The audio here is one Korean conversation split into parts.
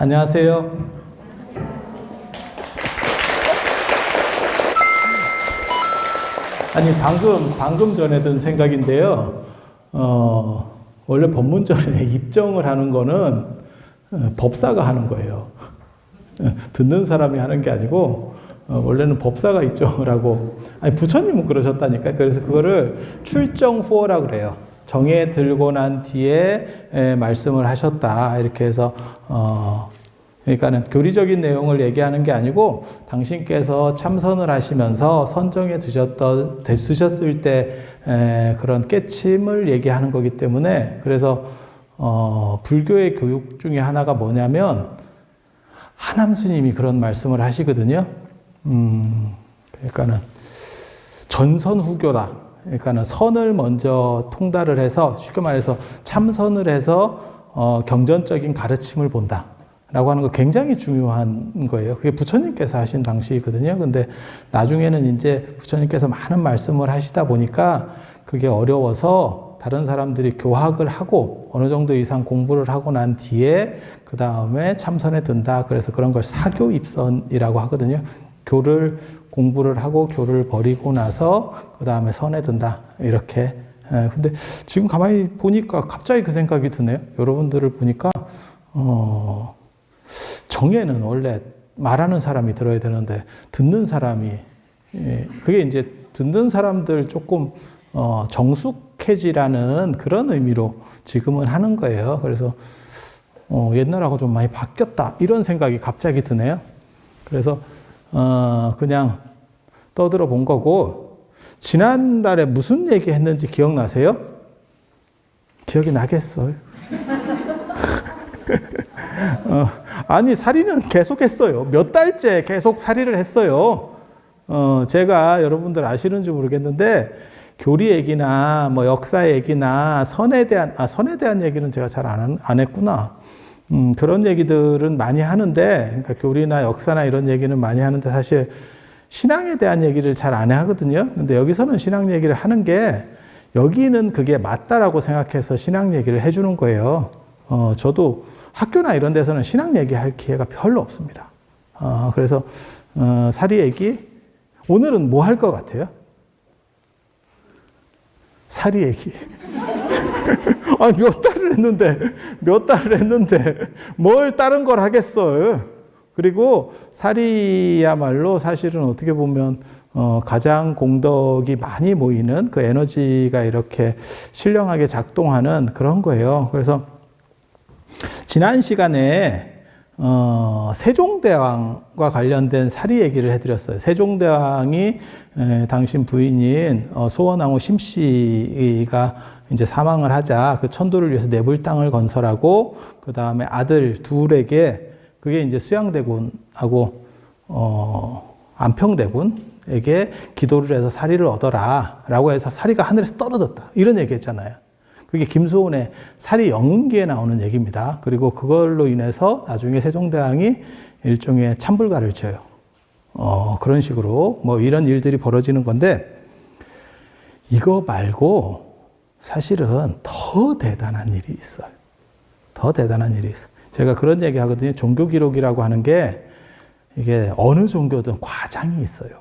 안녕하세요. 아니, 방금 전에 든 생각인데요. 원래 법문전에 입정을 하는 거는 법사가 하는 거예요. 듣는 사람이 하는 게 아니고, 원래는 법사가 입정을 하고, 아니, 부처님은 그러셨다니까요. 그래서 그거를 출정후어라 그래요. 정에 들고 난 뒤에 말씀을 하셨다. 이렇게 해서, 그러니까는 교리적인 내용을 얘기하는 게 아니고 당신께서 참선을 하시면서 선정에 드셨을 때 그런 깨침을 얘기하는 거기 때문에 그래서 불교의 교육 중에 하나가 뭐냐면 하남 스님이 그런 말씀을 하시거든요. 그러니까는 전선후교다. 그러니까는 선을 먼저 통달을 해서 쉽게 말해서 참선을 해서 경전적인 가르침을 본다. 라고 하는 거 굉장히 중요한 거예요. 그게 부처님께서 하신 방식이거든요. 근데 나중에는 이제 부처님께서 많은 말씀을 하시다 보니까 그게 어려워서 다른 사람들이 교학을 하고 어느 정도 이상 공부를 하고 난 뒤에 그 다음에 참선에 든다. 그래서 그런 걸 사교입선이라고 하거든요. 교를 공부를 하고 교를 버리고 나서 그 다음에 선에 든다. 이렇게. 근데 지금 가만히 보니까 갑자기 그 생각이 드네요. 여러분들을 보니까 정에는 원래 말하는 사람이 들어야 되는데 듣는 사람이 그게 이제 듣는 사람들 조금 정숙해지라는 그런 의미로 지금은 하는 거예요. 그래서 옛날하고 좀 많이 바뀌었다 이런 생각이 갑자기 드네요. 그래서 그냥 떠들어 본 거고 지난달에 무슨 얘기 했는지 기억나세요? 기억이 나겠어요? 아니, 살이는 계속 했어요. 몇 달째 계속 살이를 했어요. 제가 여러분들 아시는지 모르겠는데, 교리 얘기나, 뭐, 역사 얘기나, 선에 대한 얘기는 제가 잘 안 했구나. 그런 얘기들은 많이 하는데, 그러니까 교리나 역사나 이런 얘기는 많이 하는데, 사실, 신앙에 대한 얘기를 잘 안 하거든요. 근데 여기서는 신앙 얘기를 하는 게, 여기는 그게 맞다라고 생각해서 신앙 얘기를 해주는 거예요. 저도 학교나 이런 데서는 신앙 얘기할 기회가 별로 없습니다. 그래서 사리 얘기 오늘은 뭐 할 것 같아요? 사리 얘기. 아니, 몇 달을 했는데 뭘 다른 걸 하겠어요? 그리고 사리야말로 사실은 어떻게 보면 가장 공덕이 많이 모이는 그 에너지가 이렇게 신령하게 작동하는 그런 거예요. 그래서 지난 시간에 세종대왕과 관련된 사리 얘기를 해드렸어요. 세종대왕이 당신 부인인 소원왕후 심씨가 이제 사망을 하자 그 천도를 위해서 내불 땅을 건설하고 그 다음에 아들 둘에게 그게 이제 수양대군하고 안평대군에게 기도를 해서 사리를 얻어라라고 해서 사리가 하늘에서 떨어졌다 이런 얘기했잖아요. 그게 김소원의 사리 영흥기에 나오는 얘기입니다. 그리고 그걸로 인해서 나중에 세종대왕이 일종의 찬불가를 지어요. 그런 식으로 뭐 이런 일들이 벌어지는 건데 이거 말고 사실은 더 대단한 일이 있어요. 더 대단한 일이 있어요. 제가 그런 얘기 하거든요. 종교 기록이라고 하는 게 이게 어느 종교든 과장이 있어요.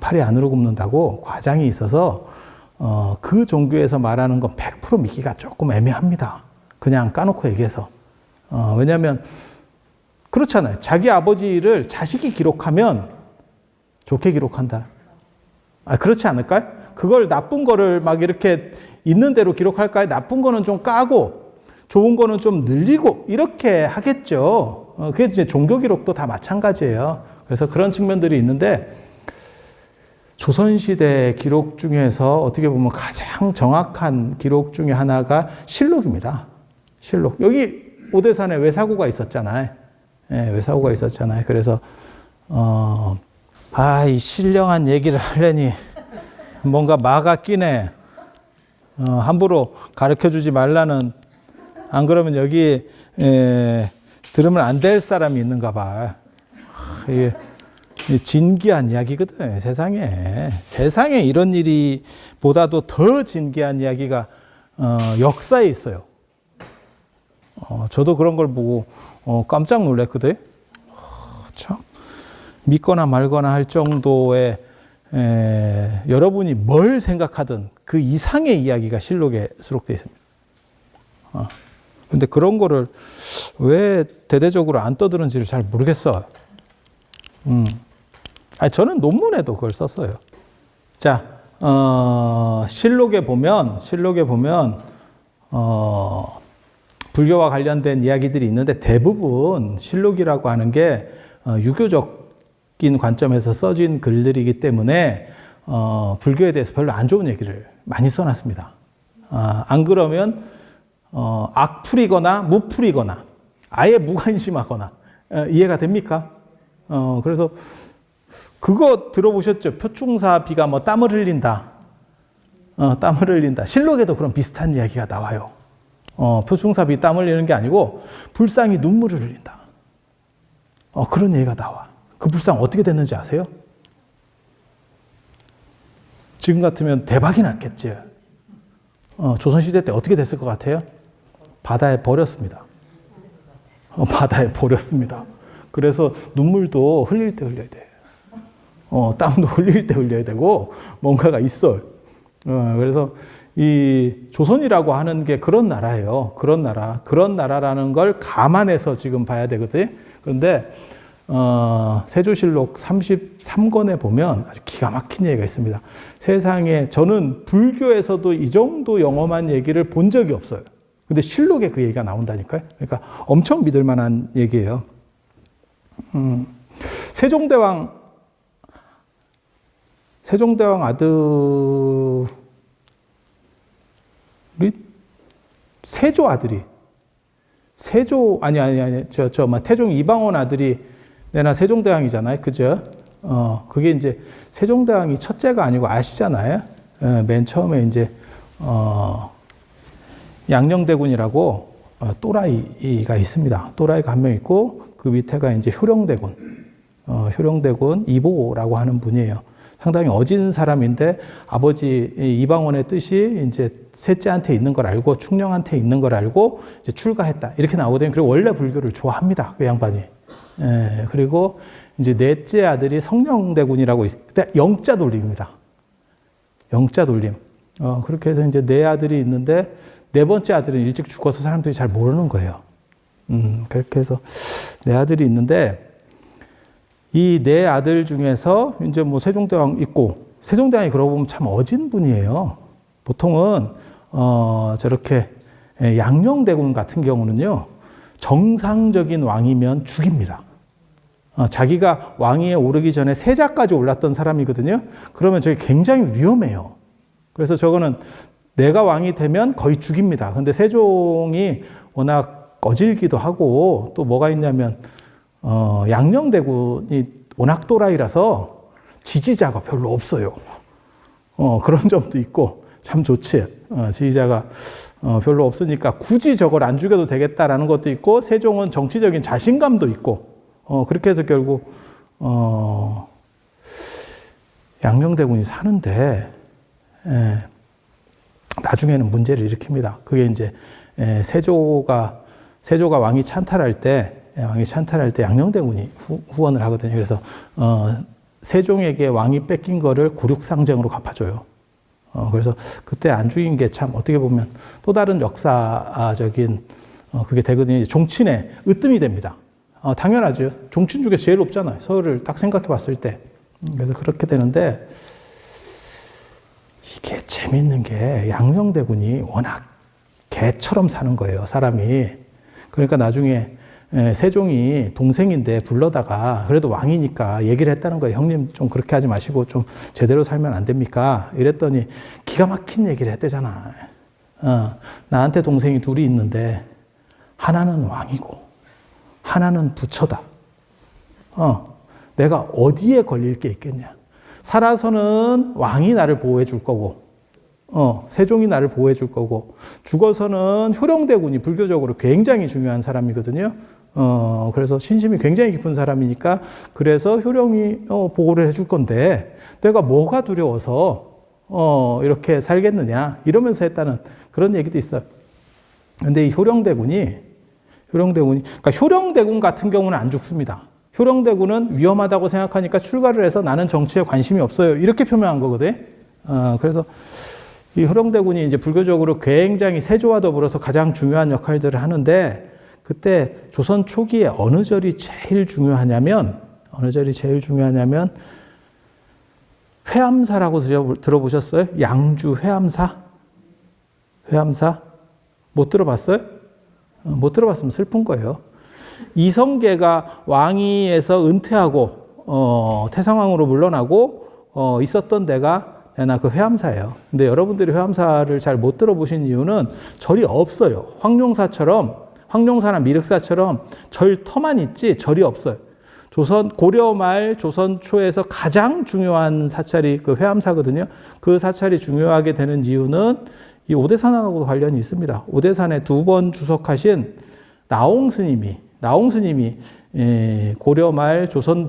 팔이 안으로 굽는다고 과장이 있어서 그 종교에서 말하는 건 100% 믿기가 조금 애매합니다. 그냥 까놓고 얘기해서. 왜냐하면 그렇잖아요. 자기 아버지를 자식이 기록하면 좋게 기록한다. 그렇지 않을까요? 그걸 나쁜 거를 막 이렇게 있는 대로 기록할까요? 나쁜 거는 좀 까고 좋은 거는 좀 늘리고 이렇게 하겠죠. 그게 이제 종교 기록도 다 마찬가지예요. 그래서 그런 측면들이 있는데 조선시대 기록 중에서 어떻게 보면 가장 정확한 기록 중에 하나가 실록입니다. 실록. 여기 오대산에 외사고가 있었잖아요. 네, 외사고가 있었잖아요. 그래서, 이 신령한 얘기를 하려니 뭔가 마가 끼네. 함부로 가르쳐 주지 말라는, 안 그러면 여기, 들으면 안 될 사람이 있는가 봐. 이게 진기한 이야기거든, 세상에 이런 일이 보다도 더 진기한 이야기가 역사에 있어요. 저도 그런 걸 보고 깜짝 놀랐거든. 참 믿거나 말거나 할 정도의 여러분이 뭘 생각하든 그 이상의 이야기가 실록에 수록되어 있습니다. 근데 그런 거를 왜 대대적으로 안 떠드는지를 잘 모르겠어. 저는 논문에도 그걸 썼어요. 자, 실록에 보면, 불교와 관련된 이야기들이 있는데 대부분 실록이라고 하는 게 유교적인 관점에서 써진 글들이기 때문에 불교에 대해서 별로 안 좋은 얘기를 많이 써놨습니다. 안 그러면 악풀이거나 무풀이거나 아예 무관심하거나 이해가 됩니까? 그래서 그거 들어보셨죠? 표충사 비가 뭐 땀을 흘린다. 땀을 흘린다. 실록에도 그런 비슷한 이야기가 나와요. 표충사 비 땀을 흘리는 게 아니고 불상이 눈물을 흘린다. 그런 얘기가 나와. 그 불상 어떻게 됐는지 아세요? 지금 같으면 대박이 났겠지. 조선시대 때 어떻게 됐을 것 같아요? 바다에 버렸습니다. 바다에 버렸습니다. 그래서 눈물도 흘릴 때 흘려야 돼. 땀도 흘릴 때 흘려야 되고 뭔가가 있어요. 그래서 이 조선이라고 하는 게 그런 나라예요. 그런 나라라는 걸 감안해서 지금 봐야 되거든. 그런데 세조실록 33권에 보면 아주 기가 막힌 얘기가 있습니다. 세상에 저는 불교에서도 이 정도 영험한 얘기를 본 적이 없어요. 근데 실록에 그 얘기가 나온다니까요. 그러니까 엄청 믿을 만한 얘기예요. 세종대왕 아들이 세조 아들이 태종 이방원 아들이 내나 세종대왕이잖아요. 그죠? 그게 이제 세종대왕이 첫째가 아니고 아시잖아요. 맨 처음에 이제 양녕대군이라고 또라이가 있습니다. 또라이가 한 명 있고 그 밑에가 이제 효령대군 2보라고 하는 분이에요. 상당히 어진 사람인데 아버지 이방원의 뜻이 이제 셋째한테 있는 걸 알고 충령한테 있는 걸 알고 이제 출가했다. 이렇게 나오거든요. 그리고 원래 불교를 좋아합니다. 그 양반이. 그리고 이제 넷째 아들이 성령대군이라고 그때 영자 돌림입니다. 영자 돌림. 그렇게 해서 이제 네 아들이 있는데 네 번째 아들은 일찍 죽어서 사람들이 잘 모르는 거예요. 그렇게 해서 네 아들이 있는데 이 네 아들 중에서 이제 뭐 세종대왕 있고 세종대왕이 그러고 보면 참 어진 분이에요. 보통은 저렇게 양녕대군 같은 경우는요 정상적인 왕이면 죽입니다. 자기가 왕위에 오르기 전에 세자까지 올랐던 사람이거든요. 그러면 저게 굉장히 위험해요. 그래서 저거는 내가 왕이 되면 거의 죽입니다. 근데 세종이 워낙 꺼질기도 하고 또 뭐가 있냐면 양녕대군이 워낙 또라이라서 지지자가 별로 없어요. 그런 점도 있고 참 좋지. 지지자가 별로 없으니까 굳이 저걸 안 죽여도 되겠다라는 것도 있고 세종은 정치적인 자신감도 있고 그렇게 해서 결국 양녕대군이 사는데 나중에는 문제를 일으킵니다. 그게 이제 세조가 왕이 찬탈할 때 양녕대군이 후원을 하거든요. 그래서 세종에게 왕이 뺏긴 거를 고륙상쟁으로 갚아줘요. 그래서 그때 안 죽인 게 참 어떻게 보면 또 다른 역사적인 그게 되거든요. 종친에 으뜸이 됩니다. 당연하죠. 종친 중에 제일 높잖아요. 서울을 딱 생각해 봤을 때. 그래서 그렇게 되는데 이게 재밌는 게 양녕대군이 워낙 개처럼 사는 거예요. 사람이. 그러니까 나중에 세종이 동생인데 불러다가 그래도 왕이니까 얘기를 했다는 거예요. 형님 좀 그렇게 하지 마시고 좀 제대로 살면 안 됩니까? 이랬더니 기가 막힌 얘기를 했대잖아. 나한테 동생이 둘이 있는데 하나는 왕이고 하나는 부처다. 내가 어디에 걸릴 게 있겠냐. 살아서는 왕이 나를 보호해 줄 거고 세종이 나를 보호해 줄 거고 죽어서는 효령대군이 불교적으로 굉장히 중요한 사람이거든요. 그래서 신심이 굉장히 깊은 사람이니까 그래서 효령이 보호를 해줄 건데 내가 뭐가 두려워서 이렇게 살겠느냐 이러면서 했다는 그런 얘기도 있어요. 근데 이 효령대군이 효령대군이. 그러니까 효령대군 같은 경우는 안 죽습니다. 효령대군은 위험하다고 생각하니까 출가를 해서 나는 정치에 관심이 없어요. 이렇게 표명한 거거든. 그래서 이 효령대군이 이제 불교적으로 굉장히 세조와 더불어서 가장 중요한 역할들을 하는데, 그때 조선 초기에 어느 절이 제일 중요하냐면 회암사라고 들어보셨어요? 양주 회암사? 회암사? 못 들어봤어요? 못 들어봤으면 슬픈 거예요. 이성계가 왕위에서 은퇴하고 태상왕으로 물러나고 있었던 데가 내나 그 회암사예요. 근데 여러분들이 회암사를 잘 못 들어보신 이유는 절이 없어요. 황룡사나 미륵사처럼 절터만 있지 절이 없어요. 고려 말 조선 초에서 가장 중요한 사찰이 그 회암사거든요. 그 사찰이 중요하게 되는 이유는 이 오대산하고도 관련이 있습니다. 오대산에 2번 주석하신 나홍 스님이 고려 말 조선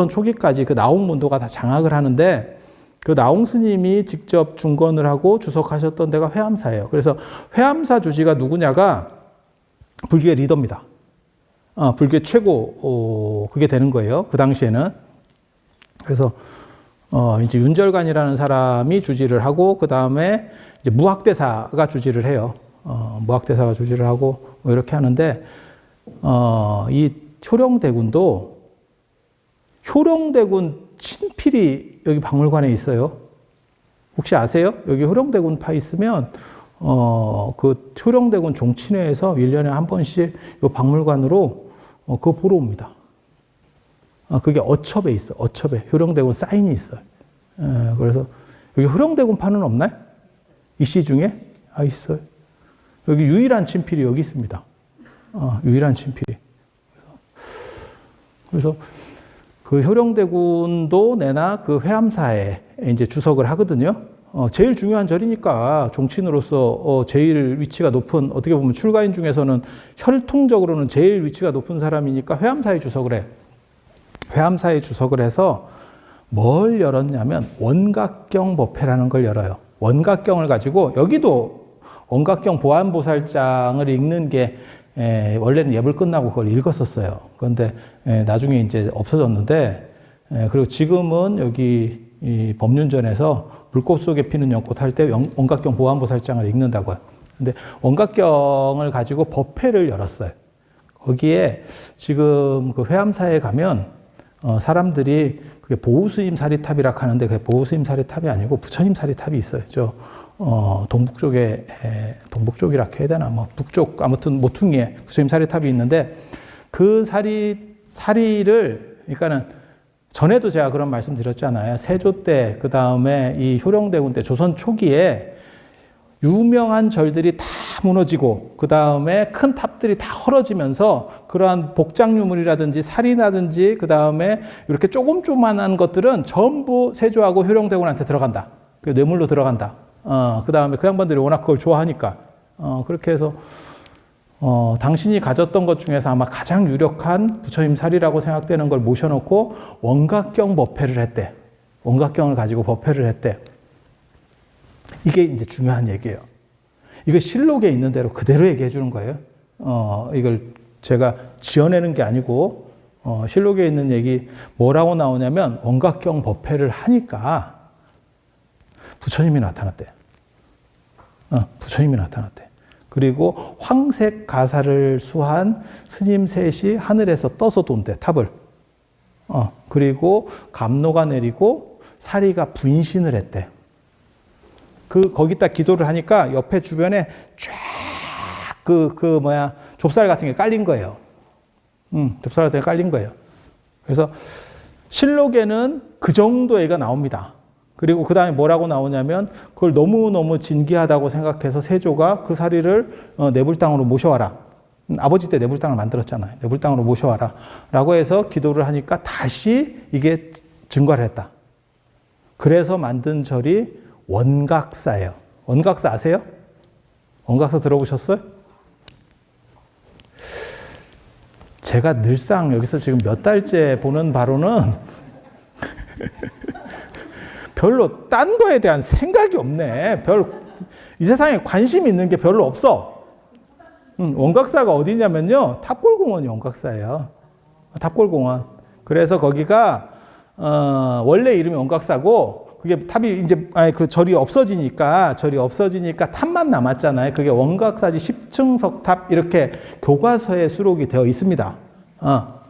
초기까지 그 나홍 문도가 다 장악을 하는데, 그 나홍 스님이 직접 중건을 하고 주석하셨던 데가 회암사예요. 그래서 회암사 주지가 누구냐가 불교의 리더입니다. 불교의 최고 그게 되는 거예요. 그 당시에는. 그래서 이제 윤절관이라는 사람이 주지를 하고, 그 다음에 이제 무학대사가 주지를 해요. 무학대사가 주지를 하고 뭐 이렇게 하는데, 이 효령대군도 효령대군 친필이 여기 박물관에 있어요. 혹시 아세요? 여기 효령대군 파 있으면 그 효령대군 종친회에서 1년에 한 번씩 이 박물관으로 그거 보러 옵니다. 그게 어첩에 있어. 어첩에 효령대군 사인이 있어요. 그래서 여기 효령대군 파는 없나요? 이씨 중에? 있어요. 여기 유일한 친필이 여기 있습니다. 유일한 친필이. 그래서 그 효령대군도 내나 그 회암사에 이제 주석을 하거든요. 제일 중요한 절이니까 종친으로서 제일 위치가 높은, 어떻게 보면 출가인 중에서는 혈통적으로는 제일 위치가 높은 사람이니까 회암사에 주석을 해. 회암사에 주석을 해서 뭘 열었냐면 원각경 법회라는 걸 열어요. 원각경을 가지고, 여기도 원각경 보안보살장을 읽는 게 원래는 예불 끝나고 그걸 읽었었어요. 그런데 나중에 이제 없어졌는데, 그리고 지금은 여기 이 법륜전에서 불꽃 속에 피는 연꽃 할 때 원각경 보안보살장을 읽는다고요. 근데 원각경을 가지고 법회를 열었어요. 거기에 지금 그 회암사에 가면 사람들이 그게 보우스님 사리탑이라 하는데, 그게 보우스님 사리탑이 아니고 부처님 사리탑이 있어요. 동북 쪽이라 해야 되나, 뭐 북쪽, 아무튼 모퉁이에 부처님 사리탑이 있는데, 그 사리를, 그러니까는 전에도 제가 그런 말씀 드렸잖아요. 세조 때, 그 다음에 이 효령대군 때, 조선 초기에 유명한 절들이 다 무너지고, 그 다음에 큰 탑들이 다 헐어지면서 그러한 복장 유물이라든지 살이라든지, 그 다음에 이렇게 조그만한 것들은 전부 세조하고 효령대군한테 들어간다. 뇌물로 들어간다. 그 다음에 그 양반들이 워낙 그걸 좋아하니까. 그렇게 해서 당신이 가졌던 것 중에서 아마 가장 유력한 부처님 살이라고 생각되는 걸 모셔놓고 원각경 법회를 했대. 원각경을 가지고 법회를 했대. 이게 이제 중요한 얘기예요. 이거 실록에 있는 대로 그대로 얘기해 주는 거예요. 이걸 제가 지어내는 게 아니고, 실록에 있는 얘기 뭐라고 나오냐면, 원각경 법회를 하니까 부처님이 나타났대. 부처님이 나타났대. 그리고 황색 가사를 수한 스님 셋이 하늘에서 떠서 돈대, 탑을. 그리고 감로가 내리고 사리가 분신을 했대. 거기다 기도를 하니까 옆에 주변에 쫙 좁쌀 같은 게 깔린 거예요. 좁쌀 같은 게 깔린 거예요. 그래서 실록에는 그 정도 얘기가 나옵니다. 그리고 그 다음에 뭐라고 나오냐면, 그걸 너무너무 진귀하다고 생각해서 세조가 그 사리를 내불당으로 모셔와라. 아버지 때 내불당을 만들었잖아요. 내불당으로 모셔와라. 라고 해서 기도를 하니까 다시 이게 증거를 했다. 그래서 만든 절이 원각사예요. 원각사 아세요? 원각사 들어보셨어요? 제가 늘상 여기서 지금 몇 달째 보는 바로는 별로 딴 거에 대한 생각이 없네. 이 세상에 관심이 있는 게 별로 없어. 원각사가 어디냐면요. 탑골공원이 원각사예요. 탑골공원. 그래서 거기가 원래 이름이 원각사고 그게 탑이 이제 그 절이 없어지니까 탑만 남았잖아요. 그게 원각사지 10층 석탑 이렇게 교과서에 수록이 되어 있습니다.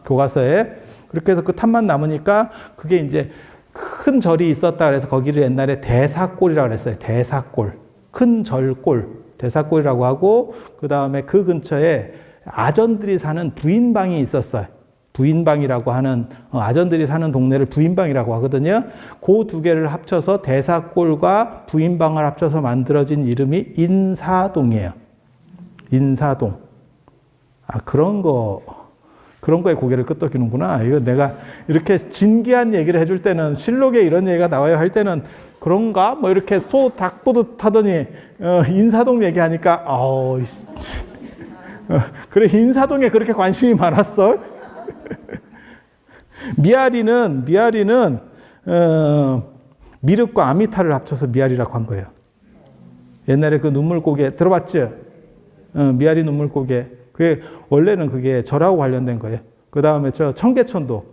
교과서에. 그렇게 해서 그 탑만 남으니까 그게 이제 큰 절이 있었다 그래서 거기를 옛날에 대사골이라고 그랬어요. 대사골. 큰 절골. 대사골이라고 하고 그다음에 그 근처에 아전들이 사는 부인방이 있었어요. 부인방이라고 하는 아전들이 사는 동네를 부인방이라고 하거든요. 그 두 개를 합쳐서 대사골과 부인방을 합쳐서 만들어진 이름이 인사동이에요. 인사동. 그런 거에 고개를 끄덕이는구나. 이거 내가 이렇게 진기한 얘기를 해줄 때는 실록에 이런 얘기가 나와요 할 때는 그런가? 뭐 이렇게 소 닭 보듯 하더니 인사동 얘기하니까 그래 인사동에 그렇게 관심이 많았어? 미아리는 미륵과 아미타를 합쳐서 미아리라고 한 거예요. 옛날에 그 눈물고개 들어봤죠? 미아리 눈물고개. 그게 원래는 그게 절하고 관련된 거예요. 그 다음에 저 청계천도.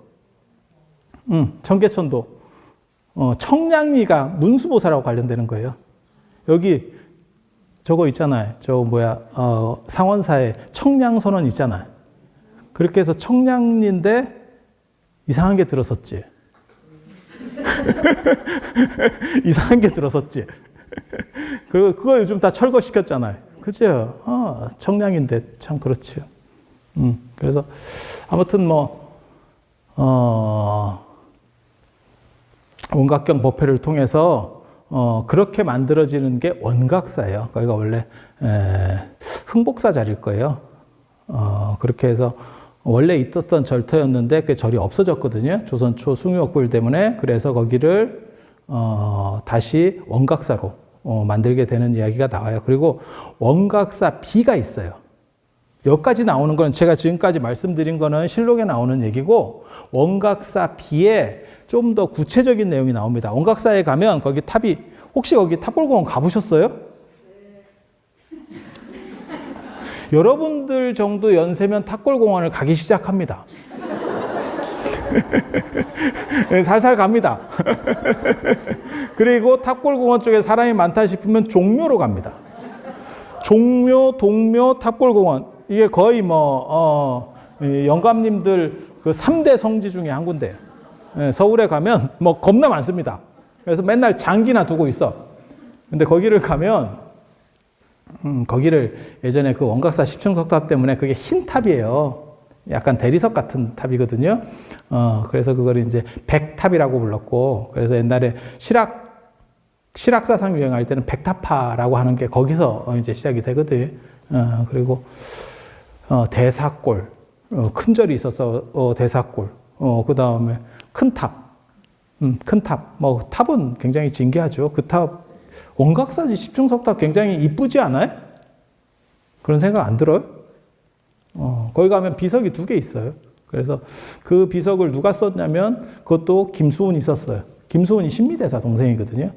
청계천도. 청량리가 문수보살하고 관련되는 거예요. 여기 저거 있잖아요. 상원사에 청량선언 있잖아요. 그렇게 해서 청량리인데 이상한 게 들었었지. 이상한 게 들었었지. 그리고 그거 요즘 다 철거시켰잖아요. 그죠? 청량인데 참 그렇죠. 그래서 아무튼 원각경 법회를 통해서 그렇게 만들어지는 게 원각사예요. 거기가 원래 흥복사 자리일 거예요. 그렇게 해서 원래 있었던 절터였는데 그 절이 없어졌거든요. 조선 초 숭유옥불 때문에. 그래서 거기를 다시 원각사로 만들게 되는 이야기가 나와요. 그리고 원각사 비가 있어요. 여기까지 나오는 건 제가 지금까지 말씀드린 거는 실록에 나오는 얘기고 원각사 비에 좀 더 구체적인 내용이 나옵니다. 원각사에 가면 거기 탑이 혹시 거기 탑골공원 가보셨어요? 여러분들 정도 연세면 탑골공원을 가기 시작합니다. 살살 갑니다. 그리고 탑골공원 쪽에 사람이 많다 싶으면 종묘로 갑니다. 종묘, 동묘, 탑골공원. 이게 거의 영감님들 그 3대 성지 중에 한 군데예요. 서울에 가면 겁나 많습니다. 그래서 맨날 장기나 두고 있어. 근데 거기를 가면 거기를 예전에 그 원각사 10층 석탑 때문에 그게 흰 탑이에요. 약간 대리석 같은 탑이거든요. 그래서 그걸 이제 백탑이라고 불렀고, 그래서 옛날에 실학사상 유행할 때는 백탑파라고 하는 게 거기서 이제 시작이 되거든. 그리고 대사골, 큰 절이 있어서 대사골. 그 다음에 큰 탑, 큰 탑. 탑은 굉장히 진귀하죠. 그 탑 원각사지 10층 석탑 굉장히 이쁘지 않아요? 그런 생각 안 들어요? 거기 가면 비석이 2개 있어요. 그래서 그 비석을 누가 썼냐면 그것도 김수훈이 썼어요. 김수훈이 신미대사 동생이거든요.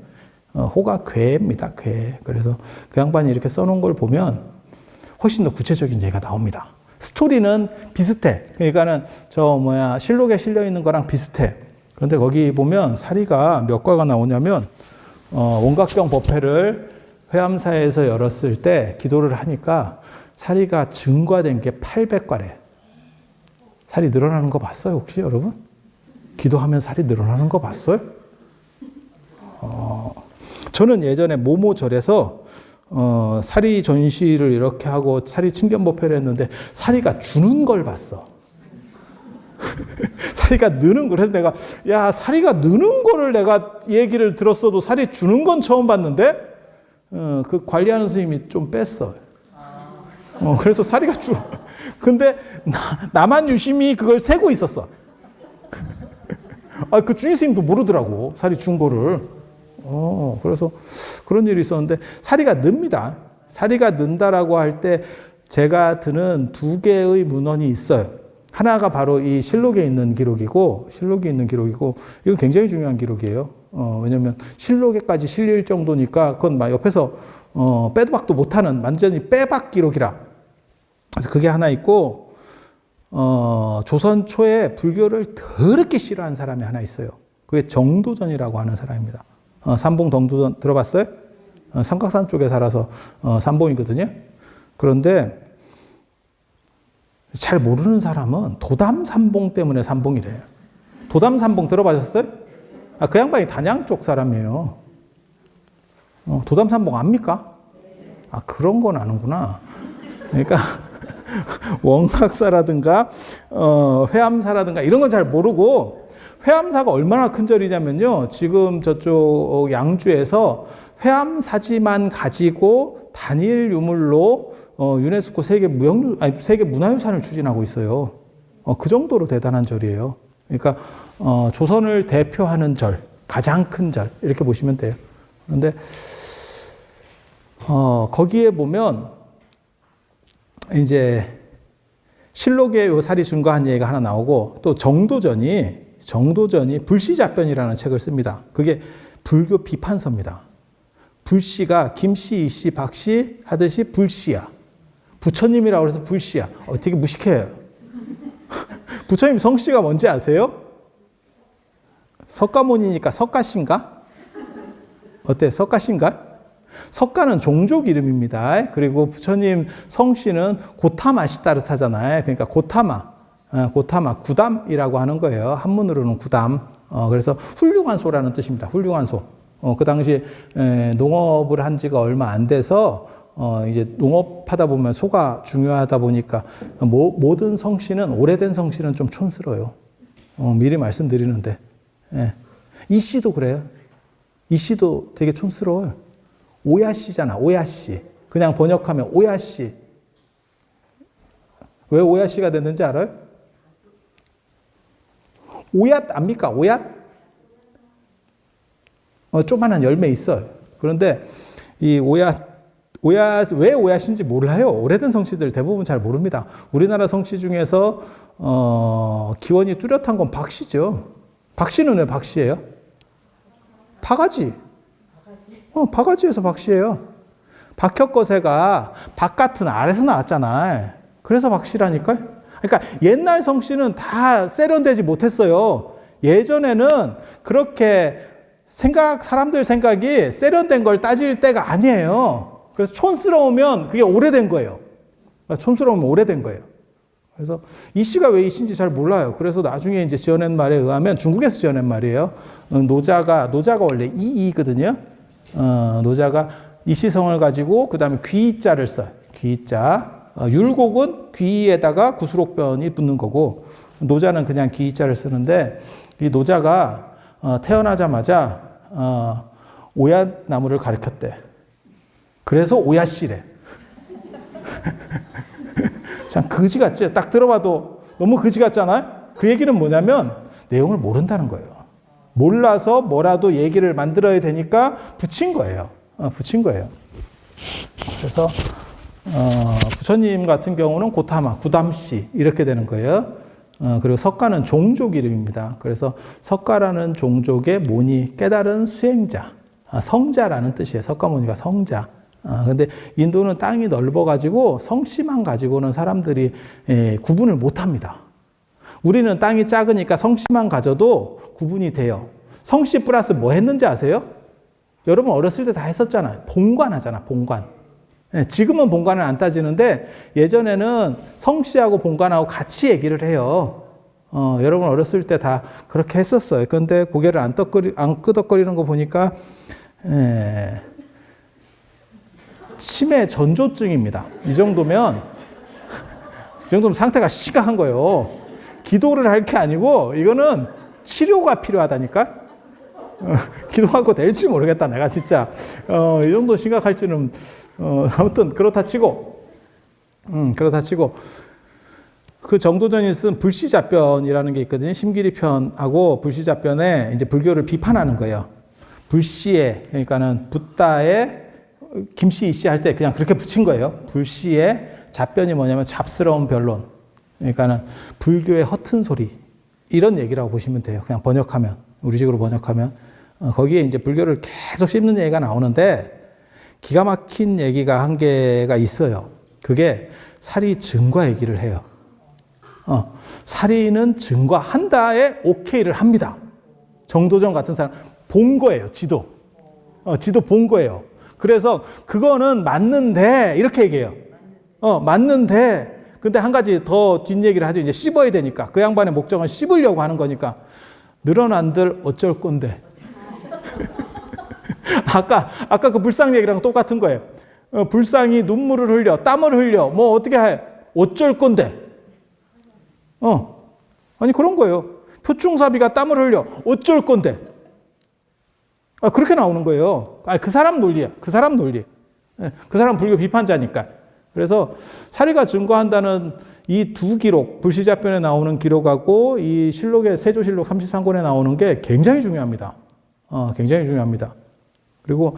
호가 괴입니다. 괴. 그래서 그 양반이 이렇게 써놓은 걸 보면 훨씬 더 구체적인 얘기가 나옵니다. 스토리는 비슷해. 그러니까는 실록에 실려 있는 거랑 비슷해. 그런데 거기 보면 사리가 몇 과가 나오냐면 원각경 법회를 회암사에서 열었을 때 기도를 하니까 사리가 증가된 게 800과래. 살이 늘어나는 거 봤어요, 혹시 여러분? 기도하면 살이 늘어나는 거 봤어요? 저는 예전에 모모절에서 사리 전시를 이렇게 하고 사리 칭견 법회를 했는데 사리가 주는 걸 봤어. 사리가 느는 거. 그래서 내가 사리가 느는 거를 내가 얘기를 들었어도 사리 주는 건 처음 봤는데 그 관리하는 스님이 좀 뺐어. 그래서 사리가 근데 나만 유심히 그걸 세고 있었어. 그 주인 스님도 모르더라고, 사리 준 거를. 그래서 그런 일이 있었는데 사리가 는니다. 사리가 는다라고 할 때 제가 드는 2개의 문헌이 있어요. 하나가 바로 이 실록에 있는 기록이고, 이건 굉장히 중요한 기록이에요. 왜냐면 실록에까지 실릴 정도니까 그건 막 옆에서 빼도 박도 못하는 완전히 빼박 기록이라. 그래서 그게 하나 있고, 조선 초에 불교를 더럽게 싫어하는 사람이 하나 있어요. 그게 정도전이라고 하는 사람입니다. 삼봉 정도전 들어봤어요? 삼각산 쪽에 살아서 삼봉이거든요. 그런데 잘 모르는 사람은 도담삼봉 때문에 삼봉이래요. 도담삼봉 들어보셨어요? 그 양반이 단양 쪽 사람이에요. 도담삼봉 압니까? 그런 건 아는구나. 그러니까 원각사라든가 회암사라든가 이런 건 잘 모르고, 회암사가 얼마나 큰 절이냐면요, 지금 저쪽 양주에서 회암사지만 가지고 단일 유물로 유네스코 세계 문화유산을 추진하고 있어요. 그 정도로 대단한 절이에요. 그러니까 조선을 대표하는 절, 가장 큰 절 이렇게 보시면 돼요. 그런데 거기에 보면 이제 실록에 요 살이 증거한 얘기가 하나 나오고, 또 정도전이 불시잡변이라는 책을 씁니다. 그게 불교 비판서입니다. 불씨가 김씨, 이씨, 박씨 하듯이 불씨야. 부처님이라고 해서 불씨야. 되게 무식해요. 부처님 성씨가 뭔지 아세요? 석가모니니까 석가씨인가? 어때? 석가씨인가? 석가는 종족 이름입니다. 그리고 부처님 성씨는 고타마시 따뜻하잖아요. 그러니까 고타마, 구담이라고 하는 거예요. 한문으로는 구담. 그래서 훌륭한 소라는 뜻입니다. 훌륭한 소. 그 당시 농업을 한 지가 얼마 안 돼서 이제 농업하다 보면 소가 중요하다 보니까 모든 성씨는, 오래된 성씨는 좀 촌스러워요. 미리 말씀드리는데. 이씨도 그래요. 이씨도 되게 촌스러워요. 오야씨잖아, 오야씨. 그냥 번역하면 오야씨. 왜 오야씨가 됐는지 알아요? 오얏 압니까? 오얏? 조그만한 열매 있어요. 그런데 이 오얏, 왜 오얏인지 몰라요. 오래된 성씨들 대부분 잘 모릅니다. 우리나라 성씨 중에서 기원이 뚜렷한 건 박씨죠. 박씨는 왜 박씨예요? 바가지. 바가지에서 박씨예요. 박혁거세가 박 같은 알에서 나왔잖아요. 그래서 박씨라니까요. 그러니까 옛날 성씨는 다 세련되지 못했어요. 예전에는 그렇게 사람들 생각이 세련된 걸 따질 때가 아니에요. 그래서 촌스러우면 그게 오래된 거예요. 촌스러우면 오래된 거예요. 그래서 이 씨가 왜 이 씨인지 잘 몰라요. 그래서 나중에 이제 지어낸 말에 의하면, 중국에서 지어낸 말이에요. 노자가 원래 이이거든요. 노자가 이씨성을 가지고 그 다음에 귀자를 써요. 귀자. 율곡은 귀에다가 구수록변이 붙는 거고, 노자는 그냥 귀자를 쓰는데, 이 노자가 태어나자마자 오얏나무를 가리켰대. 그래서 오얏씨래. 참 거지 같지? 딱 들어봐도 너무 거지 같잖아요? 그 얘기는 뭐냐면 내용을 모른다는 거예요. 몰라서 뭐라도 얘기를 만들어야 되니까 붙인 거예요. 붙인 거예요. 그래서 부처님 같은 경우는 고타마, 구담씨 이렇게 되는 거예요. 그리고 석가는 종족 이름입니다. 그래서 석가라는 종족의 모니, 깨달은 수행자, 성자라는 뜻이에요. 석가모니가 성자. 근데 인도는 땅이 넓어가지고 성씨만 가지고는 사람들이 구분을 못합니다. 우리는 땅이 작으니까 성씨만 가져도 구분이 돼요. 성씨 플러스 뭐 했는지 아세요? 여러분 어렸을 때 다 했었잖아요. 본관하잖아, 본관. 지금은 본관을 안 따지는데 예전에는 성씨하고 본관하고 같이 얘기를 해요. 여러분 어렸을 때 다 그렇게 했었어요. 그런데 고개를 안 끄덕거리는 거 보니까 치매 전조증입니다. 이 정도면 상태가 심각한 거예요. 기도를 할 게 아니고 이거는 치료가 필요하다니까. 기도하고 될지 모르겠다. 내가 진짜 이 정도 심각할지는 아무튼 그렇다 치고 그 정도전이 쓴 불시잡변이라는 게 있거든요. 심기리편하고 불시잡변에 이제 불교를 비판하는 거예요. 불시에, 그러니까는 붓다의 김씨 이씨 할 때 그냥 그렇게 붙인 거예요. 불시의 잡변이 뭐냐면 잡스러운 변론. 그러니까는 불교의 허튼 소리. 이런 얘기라고 보시면 돼요. 그냥 번역하면, 우리식으로 번역하면. 거기에 이제 불교를 계속 씹는 얘기가 나오는데 기가 막힌 얘기가 한 개가 있어요. 그게 살이 증거 얘기를 해요. 살인은 증거한다에 오케이를 합니다. 정도전 같은 사람 본 거예요. 지도 본 거예요. 그래서 그거는 맞는데 이렇게 얘기해요. 맞는데 근데 한 가지 더 뒷얘기를 하죠. 이제 씹어야 되니까. 그 양반의 목적은 씹으려고 하는 거니까. 늘어난들 어쩔 건데. 아까 그 불상 얘기랑 똑같은 거예요. 불상이 눈물을 흘려, 땀을 흘려, 뭐 어떻게 해? 어쩔 건데. 아니 그런 거예요. 표충사비가 땀을 흘려, 어쩔 건데. 그렇게 나오는 거예요. 그 사람 논리야. 그 사람 논리. 그 사람 불교 비판자니까. 그래서 사리가 증거한다는 이 두 기록, 불시자편에 나오는 기록하고 이 실록의 세조실록 33권에 나오는 게 굉장히 중요합니다. 굉장히 중요합니다. 그리고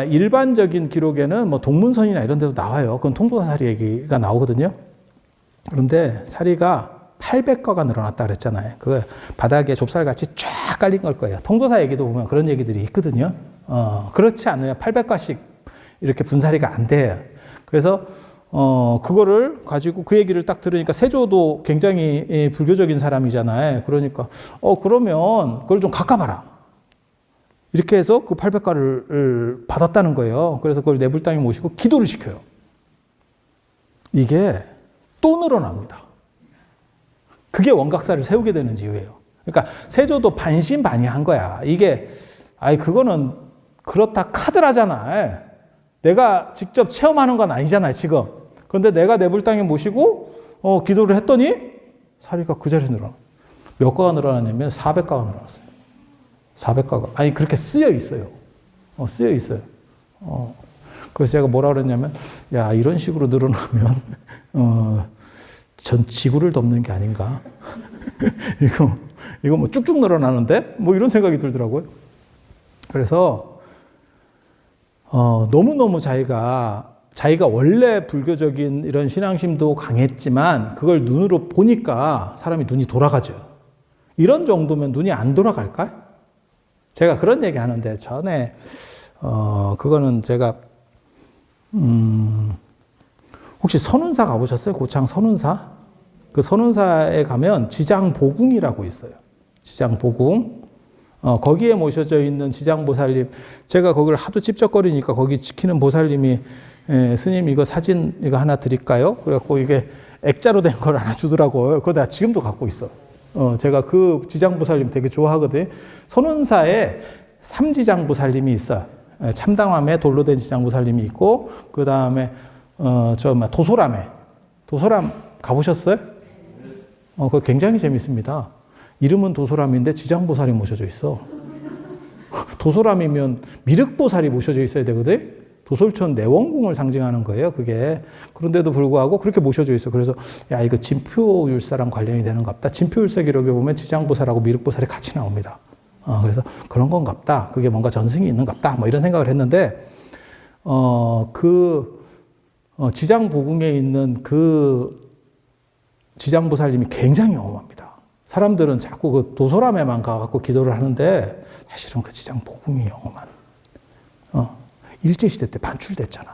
일반적인 기록에는 뭐 동문선이나 이런 데도 나와요. 그건 통도사 사리 얘기가 나오거든요. 그런데 사리가 800가가 늘어났다 그랬잖아요. 그 바닥에 좁쌀같이 쫙 깔린 걸 거예요. 통도사 얘기도 보면 그런 얘기들이 있거든요. 그렇지 않으면 800가씩 이렇게 분사리가 안 돼요. 그래서 그거를 가지고 그 얘기를 딱 들으니까 세조도 굉장히 불교적인 사람이잖아요. 그러니까 그러면 그걸 좀 깎아봐라. 이렇게 해서 그 800가를 받았다는 거예요. 그래서 그걸 내불당에 모시고 기도를 시켜요. 이게 또 늘어납니다. 그게 원각사를 세우게 되는 이유예요. 그러니까 세조도 반신반의한 거야. 이게 그거는 그렇다 카드라잖아. 내가 직접 체험하는 건 아니잖아요, 지금. 그런데 내가 내불당에 모시고 기도를 했더니 사리가 그 자리에 늘어나. 몇 가가 늘어나냐면 400가가 늘어났어요. 400가가. 그렇게 쓰여 있어요. 쓰여 있어요. 그래서 제가 뭐라 그랬냐면, 야, 이런 식으로 늘어나면, 전 지구를 덮는 게 아닌가. 이거 뭐 쭉쭉 늘어나는데? 뭐 이런 생각이 들더라고요. 그래서, 너무너무 자기가 원래 불교적인 이런 신앙심도 강했지만, 그걸 눈으로 보니까 사람이 눈이 돌아가죠. 이런 정도면 눈이 안 돌아갈까? 제가 그런 얘기 하는데, 전에, 그거는 제가, 혹시 선운사 가보셨어요? 고창 선운사? 그 선운사에 가면 지장보궁이라고 있어요. 지장보궁. 거기에 모셔져 있는 지장보살님, 제가 거기를 하도 찝쩍거리니까 거기 지키는 보살님이, 스님 이거 사진 이거 하나 드릴까요? 그래갖고 이게 액자로 된 걸 하나 주더라고요. 그거 내가 지금도 갖고 있어. 제가 그 지장보살님 되게 좋아하거든요. 선운사에 삼지장보살님이 있어요. 참당함에 돌로 된 지장보살님이 있고, 그 다음에, 도소람에. 도소람 가보셨어요? 그거 굉장히 재밌습니다. 이름은 도소람인데 지장보살이 모셔져 있어. 도소람이면 미륵보살이 모셔져 있어야 되거든? 도솔천 내원궁을 상징하는 거예요, 그게. 그런데도 불구하고 그렇게 모셔져 있어. 그래서, 야, 이거 진표율사랑 관련이 되는 것 같다. 진표율사 기록에 보면 지장보살하고 미륵보살이 같이 나옵니다. 그래서 그런 건 같다. 그게 뭔가 전승이 있는 것 같다. 뭐 이런 생각을 했는데, 지장보궁에 있는 그 지장보살님이 굉장히 영험합니다. 사람들은 자꾸 그 도소람에만 가갖고 기도를 하는데, 사실은 그 지장보궁이 영험한. 일제시대 때 반출됐잖아.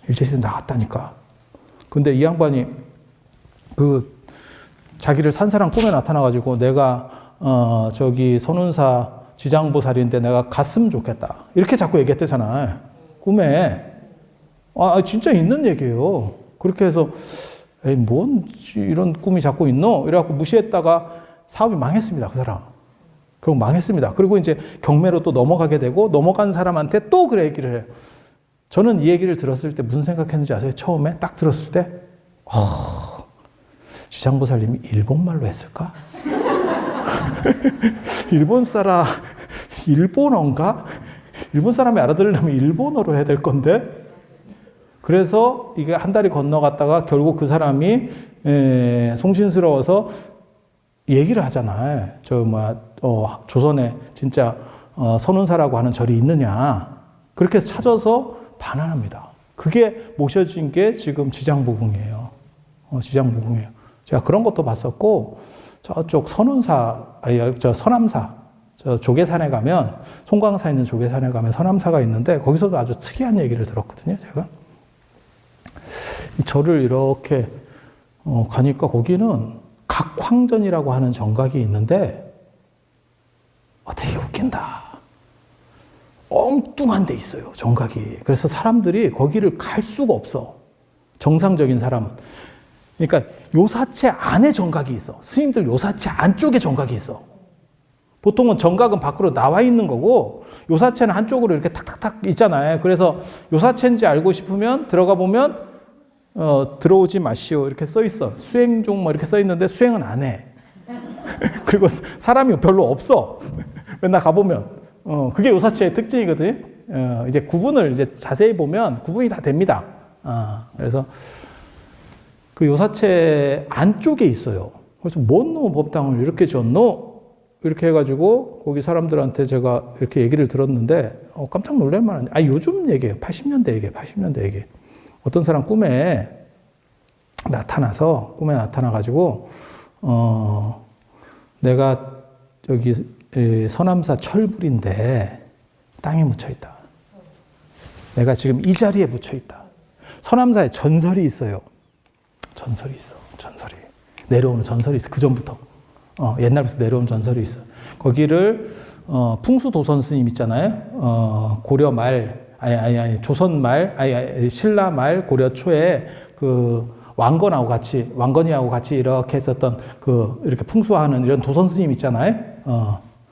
일제시대 나갔다니까. 근데 이 양반이 자기를 산사랑 꿈에 나타나가지고 내가 저기 선운사 지장보살인데 내가 갔으면 좋겠다. 이렇게 자꾸 얘기했대잖아. 꿈에. 진짜 있는 얘기예요. 그렇게 해서 뭔 이런 꿈이 자꾸 있노? 이래갖고 무시했다가 사업이 망했습니다. 그 사람. 그리고 망했습니다. 그리고 이제 경매로 또 넘어가게 되고 넘어간 사람한테 또 그 얘기를 해요. 저는 이 얘기를 들었을 때 무슨 생각했는지 아세요? 처음에 딱 들었을 때 지장보살님이 일본말로 했을까? 일본어인가? 일본 사람이 알아들으려면 일본어로 해야 될 건데. 그래서 이게 한 달이 건너갔다가 결국 그 사람이 송신스러워서 얘기를 하잖아요. 조선에 진짜 선운사라고 하는 절이 있느냐. 그렇게 해서 찾아서 반환합니다. 그게 모셔진 게 지금 지장보궁이에요. 지장보궁이에요. 제가 그런 것도 봤었고, 저쪽 선운사, 서남사, 저 조계산에 가면, 송광사 있는 조계산에 가면 서남사가 있는데 거기서도 아주 특이한 얘기를 들었거든요, 제가. 이 절을 이렇게 가니까 거기는 각황전이라고 하는 정각이 있는데 되게 웃긴다. 엉뚱한 데 있어요, 정각이. 그래서 사람들이 거기를 갈 수가 없어. 정상적인 사람은. 그러니까 요사체 안에 정각이 있어. 스님들 요사체 안쪽에 정각이 있어. 보통은 정각은 밖으로 나와 있는 거고 요사체는 한쪽으로 이렇게 탁탁탁 있잖아요. 그래서 요사체인지 알고 싶으면 들어가 보면 들어오지 마시오 이렇게 써 있어. 수행 중 뭐 이렇게 써 있는데 수행은 안 해. 그리고 사람이 별로 없어. 맨날 가보면 그게 요사체의 특징이거든. 이제 구분을 이제 자세히 보면 구분이 다 됩니다. 그래서 그 요사체 안쪽에 있어요. 그래서 뭔 놈의 법당을 이렇게 졌노? 이렇게 해가지고 거기 사람들한테 제가 이렇게 얘기를 들었는데 깜짝 놀랄 만한. 요즘 얘기예요. 80년대 얘기예요. 80년대 얘기. 어떤 사람 꿈에 나타나가지고 내가 여기 서남사 철불인데 땅에 묻혀 있다. 내가 지금 이 자리에 묻혀 있다. 서남사에 전설이 있어요. 전설이 있어. 전설이. 내려오는 전설이 있어. 그 전부터. 옛날부터 내려온 전설이 있어. 거기를 풍수도선 스님 있잖아요. 고려 말, 조선 말, 신라 말, 고려 초에 그 왕건이하고 같이 이렇게 했었던 이렇게 풍수하는 이런 도선 스님 있잖아요.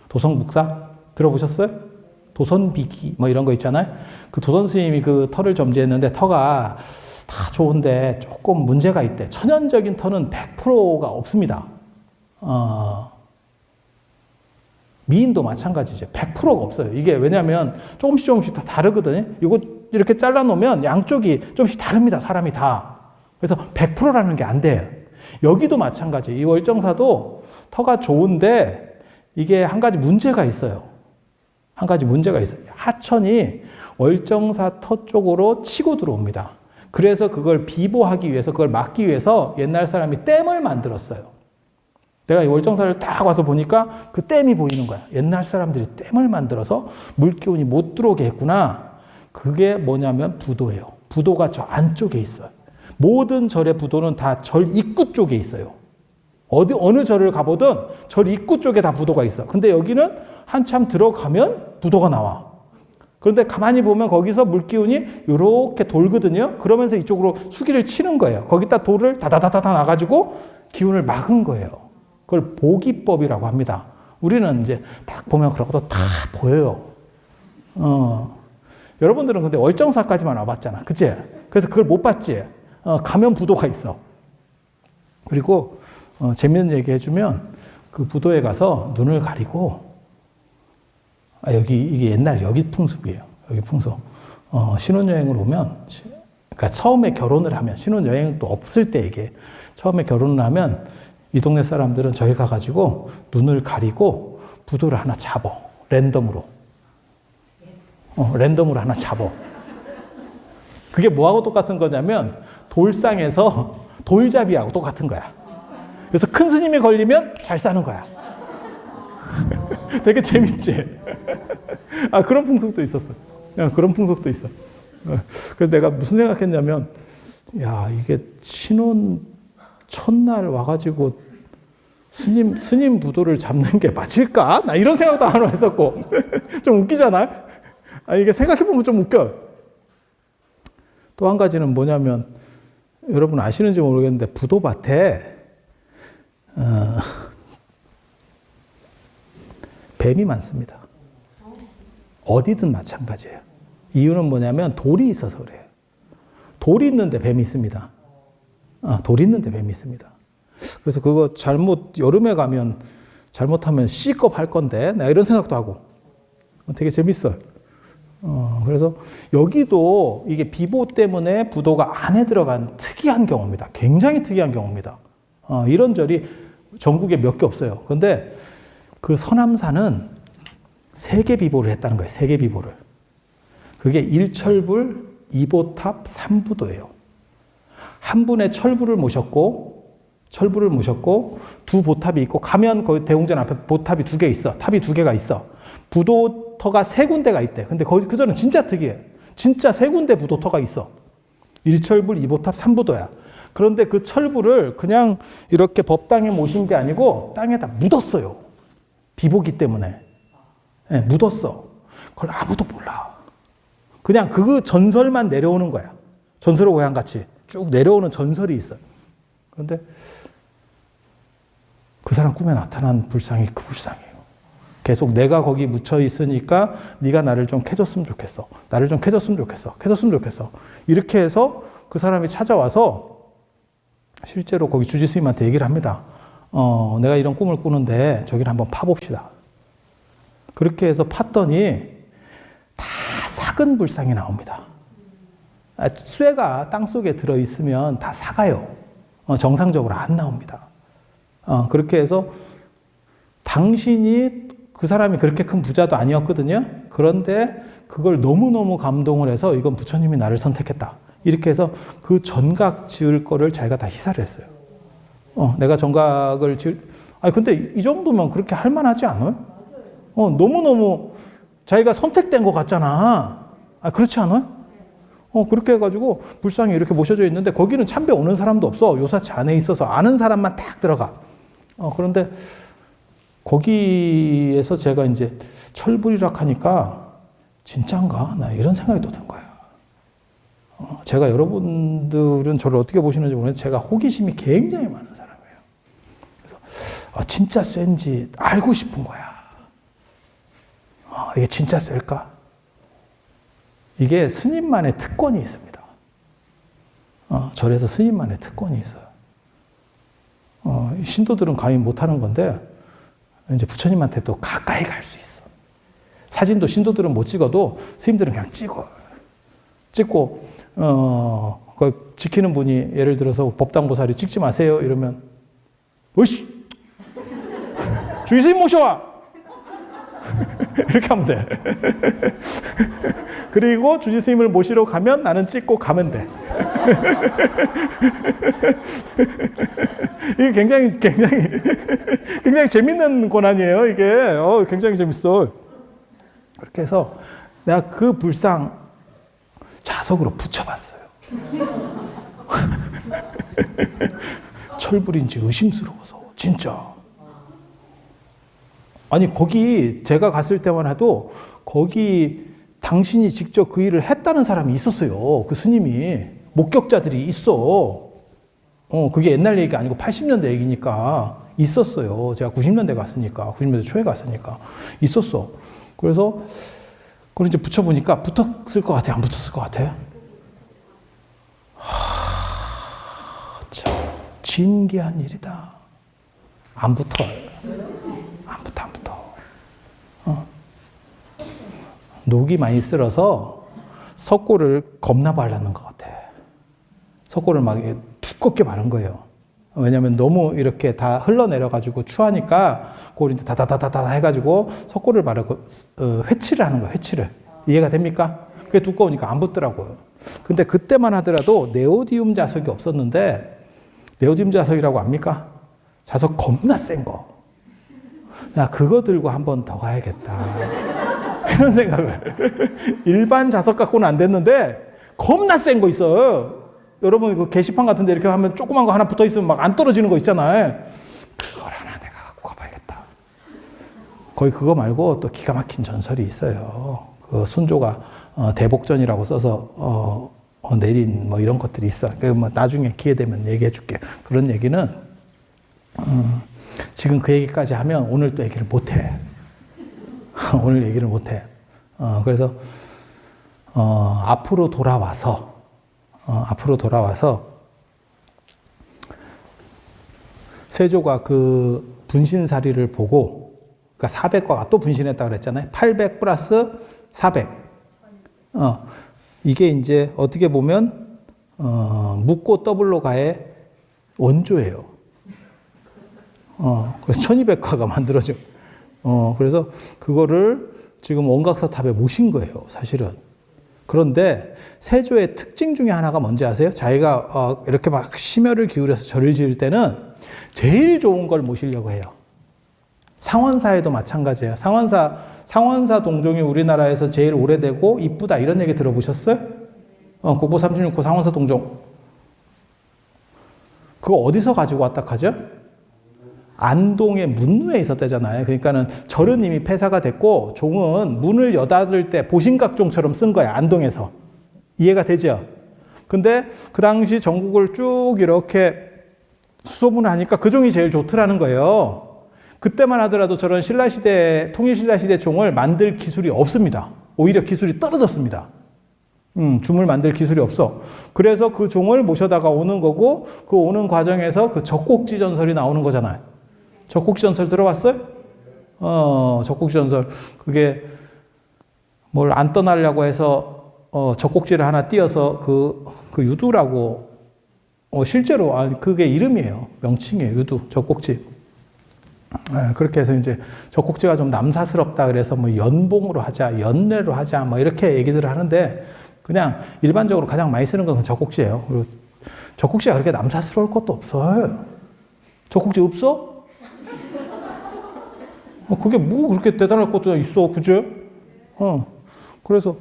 도성묵사 들어보셨어요? 도선비기 뭐 이런 거 있잖아요. 그 도선 스님이 그 터를 점지했는데 터가 다 좋은데 조금 문제가 있대. 천연적인 터는 100%가 없습니다. 미인도 마찬가지죠. 100%가 없어요. 이게 왜냐하면 조금씩 다 다르거든요. 이거 이렇게 잘라놓으면 양쪽이 조금씩 다릅니다. 사람이 다. 그래서 100%라는 게 안 돼요. 여기도 마찬가지. 이 월정사도 터가 좋은데 이게 한 가지 문제가 있어요. 한 가지 문제가 있어요. 하천이 월정사 터 쪽으로 치고 들어옵니다. 그래서 그걸 비보하기 위해서, 그걸 막기 위해서 옛날 사람이 댐을 만들었어요. 내가 이 월정사를 딱 와서 보니까 그 댐이 보이는 거야. 옛날 사람들이 댐을 만들어서 물기운이 못 들어오게 했구나. 그게 뭐냐면 부도예요. 부도가 저 안쪽에 있어요. 모든 절의 부도는 다 절 입구 쪽에 있어요. 어느 절을 가보든 절 입구 쪽에 다 부도가 있어. 근데 여기는 한참 들어가면 부도가 나와. 그런데 가만히 보면 거기서 물기운이 이렇게 돌거든요. 그러면서 이쪽으로 수기를 치는 거예요. 거기다 돌을 다다다다다 놔가지고 기운을 막은 거예요. 그걸 보기법이라고 합니다. 우리는 이제 딱 보면 그런 것도 다 보여요. 여러분들은 근데 월정사까지만 와봤잖아. 그치? 그래서 그걸 못 봤지? 가면 부도가 있어. 그리고 재밌는 얘기 해주면 그 부도에 가서 눈을 가리고 이게 옛날 여기 풍습이에요. 여기 풍습. 신혼여행을 오면, 그러니까 처음에 결혼을 하면, 신혼여행도 없을 때 이게, 처음에 결혼을 하면 이 동네 사람들은 저기 가가지고 눈을 가리고 부도를 하나 잡어. 랜덤으로. 랜덤으로 하나 잡어. 그게 뭐하고 똑같은 거냐면 돌상에서 돌잡이하고 똑같은 거야. 그래서 큰 스님이 걸리면 잘 사는 거야. 되게 재밌지? 그런 풍속도 있었어. 그런 풍속도 있어. 그래서 내가 무슨 생각했냐면, 이게 신혼 첫날 와가지고 스님 부도를 잡는 게 맞을까? 나 이런 생각도 하나 했었고. 좀 웃기잖아요? 이게 생각해보면 좀 웃겨. 또 한 가지는 뭐냐면, 여러분 아시는지 모르겠는데, 부도밭에, 뱀이 많습니다. 어디든 마찬가지예요. 이유는 뭐냐면 돌이 있어서 그래요. 돌이 있는데 뱀이 있습니다. 돌이 있는데 뱀이 있습니다. 그래서 그거 여름에 가면 잘못하면 C급 할 건데, 내가 이런 생각도 하고. 되게 재밌어요. 그래서 여기도 이게 비보 때문에 부도가 안에 들어간 특이한 경우입니다. 굉장히 특이한 경우입니다. 이런 절이 전국에 몇 개 없어요. 그런데 그 서남사는 3개 비보를 했다는 거예요. 3개 비보를. 그게 1철불, 2보탑, 3부도예요. 한 분의 철불을 모셨고 철부를 모셨고 두 보탑이 있고 가면 거기 대웅전 앞에 보탑이 2개 있어. 탑이 2개가 있어. 부도터가 3군데가 있대. 근데 거기 그전은 진짜 특이해. 진짜 3군데 부도터가 있어. 1철불, 2보탑, 3부도야. 그런데 그 철부를 그냥 이렇게 법당에 모신 게 아니고 땅에다 묻었어요. 비보기 때문에. 네, 묻었어. 그걸 아무도 몰라. 그냥 그 전설만 내려오는 거야. 전설의 고향같이 쭉 내려오는 전설이 있어. 그런데 그 사람 꿈에 나타난 불상이 그 불상이에요. 계속 내가 거기 묻혀 있으니까 네가 나를 좀 캐줬으면 좋겠어. 나를 좀 캐줬으면 좋겠어. 캐줬으면 좋겠어. 이렇게 해서 그 사람이 찾아와서 실제로 거기 주지스님한테 얘기를 합니다. 내가 이런 꿈을 꾸는데 저기를 한번 파봅시다. 그렇게 해서 팠더니 다 삭은 불상이 나옵니다. 쇠가 땅속에 들어있으면 다 삭아요. 정상적으로 안 나옵니다. 그렇게 해서 당신이 그 사람이 그렇게 큰 부자도 아니었거든요. 그런데 그걸 너무너무 감동을 해서 이건 부처님이 나를 선택했다. 이렇게 해서 그 전각 지을 거를 자기가 다 희사를 했어요. 내가 전각을 아니, 근데 이 정도면 그렇게 할 만하지 않아요? 너무너무 자기가 선택된 것 같잖아. 그렇지 않아요? 그렇게 해가지고 불상이 이렇게 모셔져 있는데 거기는 참배 오는 사람도 없어. 요사치 안에 있어서 아는 사람만 딱 들어가. 그런데 거기에서 제가 이제 철불이락 하니까 진짠가? 나 이런 생각이 또 든 거야. 제가 여러분들은 저를 어떻게 보시는지 모르겠는데 제가 호기심이 굉장히 많은 사람이에요. 그래서 진짜 쇠인지 알고 싶은 거야. 이게 진짜 쇠일까? 이게 스님만의 특권이 있습니다. 절에서 스님만의 특권이 있어요. 신도들은 감히 못하는 건데 이제 부처님한테 또 가까이 갈 수 있어. 사진도 신도들은 못 찍어도 스님들은 그냥 찍고 그 지키는 분이 예를 들어서 법당보살이 찍지 마세요 이러면 으씨 주의스님 모셔와 이렇게 하면 돼. 그리고 주지스님을 모시러 가면 나는 찍고 가면 돼. 이게 굉장히 재밌는 권한이에요. 이게 굉장히 재밌어. 그렇게 해서 내가 그 불상 자석으로 붙여봤어요. 철불인지 의심스러워서 진짜. 아니 거기 제가 갔을 때만 해도 거기 당신이 직접 그 일을 했다는 사람이 있었어요. 그 스님이. 목격자들이 있어. 그게 옛날 얘기가 아니고 80년대 얘기니까 있었어요. 제가 90년대 갔으니까 90년대 초에 갔으니까 있었어. 그래서 그걸 이제 붙여보니까 붙었을 것 같아요? 안 붙었을 것 같아요? 참 진기한 일이다. 안 붙어요. 안 붙어. 녹이 많이 쓸어서 석고를 겁나 바르는 것 같아. 석고를 막 두껍게 바른 거예요. 왜냐면 너무 이렇게 다 흘러내려가지고 추하니까 그걸 이제 다다다다다 해가지고 석고를 바르고 회칠을 하는 거예요. 회칠을. 이해가 됩니까? 그게 두꺼우니까 안 붙더라고요. 근데 그때만 하더라도 네오디움 자석이 없었는데 네오디움 자석이라고 압니까? 자석 겁나 센 거. 나 그거 들고 한 번 더 가야겠다. 이런 생각을. 일반 자석 갖고는 안 됐는데 겁나 센 거 있어요. 여러분 그 게시판 같은 데 이렇게 하면 조그만 거 하나 붙어 있으면 막 안 떨어지는 거 있잖아요. 그걸 하나 내가 갖고 가봐야겠다. 거의 그거 말고 또 기가 막힌 전설이 있어요. 그 순조가 대복전이라고 써서 내린 뭐 이런 것들이 있어. 그 뭐 나중에 기회 되면 얘기해 줄게. 그런 얘기는 지금 그 얘기까지 하면 오늘 또 얘기를 못 해. 오늘 얘기를 못 해. 그래서 앞으로 돌아와서 세조가 그 분신사리를 보고, 그러니까 400과가 또 분신했다 그랬잖아요. 800 플러스 400. 이게 이제 어떻게 보면 묻고 더블로 가의 원조예요. 그래서 1200과가 만들어져. 그래서 그거를 지금 원각사탑에 모신 거예요, 사실은. 그런데 세조의 특징 중에 하나가 뭔지 아세요? 자기가 이렇게 막 심혈을 기울여서 절을 지을 때는 제일 좋은 걸 모시려고 해요. 상원사에도 마찬가지예요. 상원사 동종이 우리나라에서 제일 오래되고 이쁘다 이런 얘기 들어보셨어요? 국보 36호 상원사 동종. 그거 어디서 가지고 왔다 하죠? 안동의 문루에 있었대잖아요. 그러니까는 절은 이미 폐사가 됐고 종은 문을 여닫을 때 보신각종처럼 쓴 거야. 안동에서. 이해가 되죠? 근데 그 당시 전국을 쭉 이렇게 수소문을 하니까 그 종이 제일 좋더라는 거예요. 그때만 하더라도 저런 신라시대, 통일신라시대 종을 만들 기술이 없습니다. 오히려 기술이 떨어졌습니다. 줌을 만들 기술이 없어. 그래서 그 종을 모셔다가 오는 거고, 그 오는 과정에서 그 젖꼭지 전설이 나오는 거잖아요. 젖꼭지 전설 들어봤어요? 젖꼭지 전설. 그게 뭘 안 떠나려고 해서, 젖꼭지를 하나 띄어서 그 유두라고, 실제로, 그게 이름이에요. 명칭이에요. 유두, 젖꼭지. 그렇게 해서 이제 젖꼭지가 좀 남사스럽다 그래서 뭐 연봉으로 하자, 연례로 하자, 뭐 이렇게 얘기들을 하는데 그냥 일반적으로 가장 많이 쓰는 건 젖꼭지예요. 그리고 젖꼭지가 그렇게 남사스러울 것도 없어요. 젖꼭지 없어? 그게 뭐 그렇게 대단할 것도 있어, 그죠? 그래서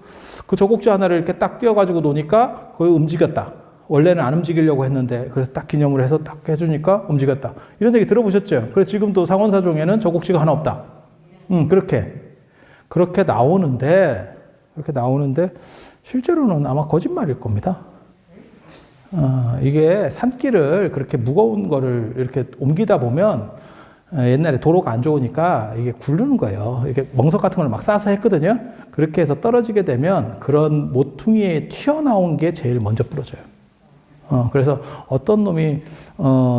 그 젖꼭지 하나를 이렇게 딱 띄어가지고 노니까 거의 움직였다. 원래는 안 움직이려고 했는데 그래서 딱 기념을 해서 딱 해주니까 움직였다. 이런 얘기 들어보셨죠? 그래서 지금도 상원사종에는 젖꼭지가 하나 없다. 그렇게 나오는데 실제로는 아마 거짓말일 겁니다. 이게 산길을 그렇게 무거운 거를 이렇게 옮기다 보면 옛날에 도로가 안 좋으니까 이게 굴르는 거예요. 이렇게 멍석 같은 걸 막 싸서 했거든요. 그렇게 해서 떨어지게 되면 그런 모퉁이에 튀어나온 게 제일 먼저 부러져요. 그래서 어떤 놈이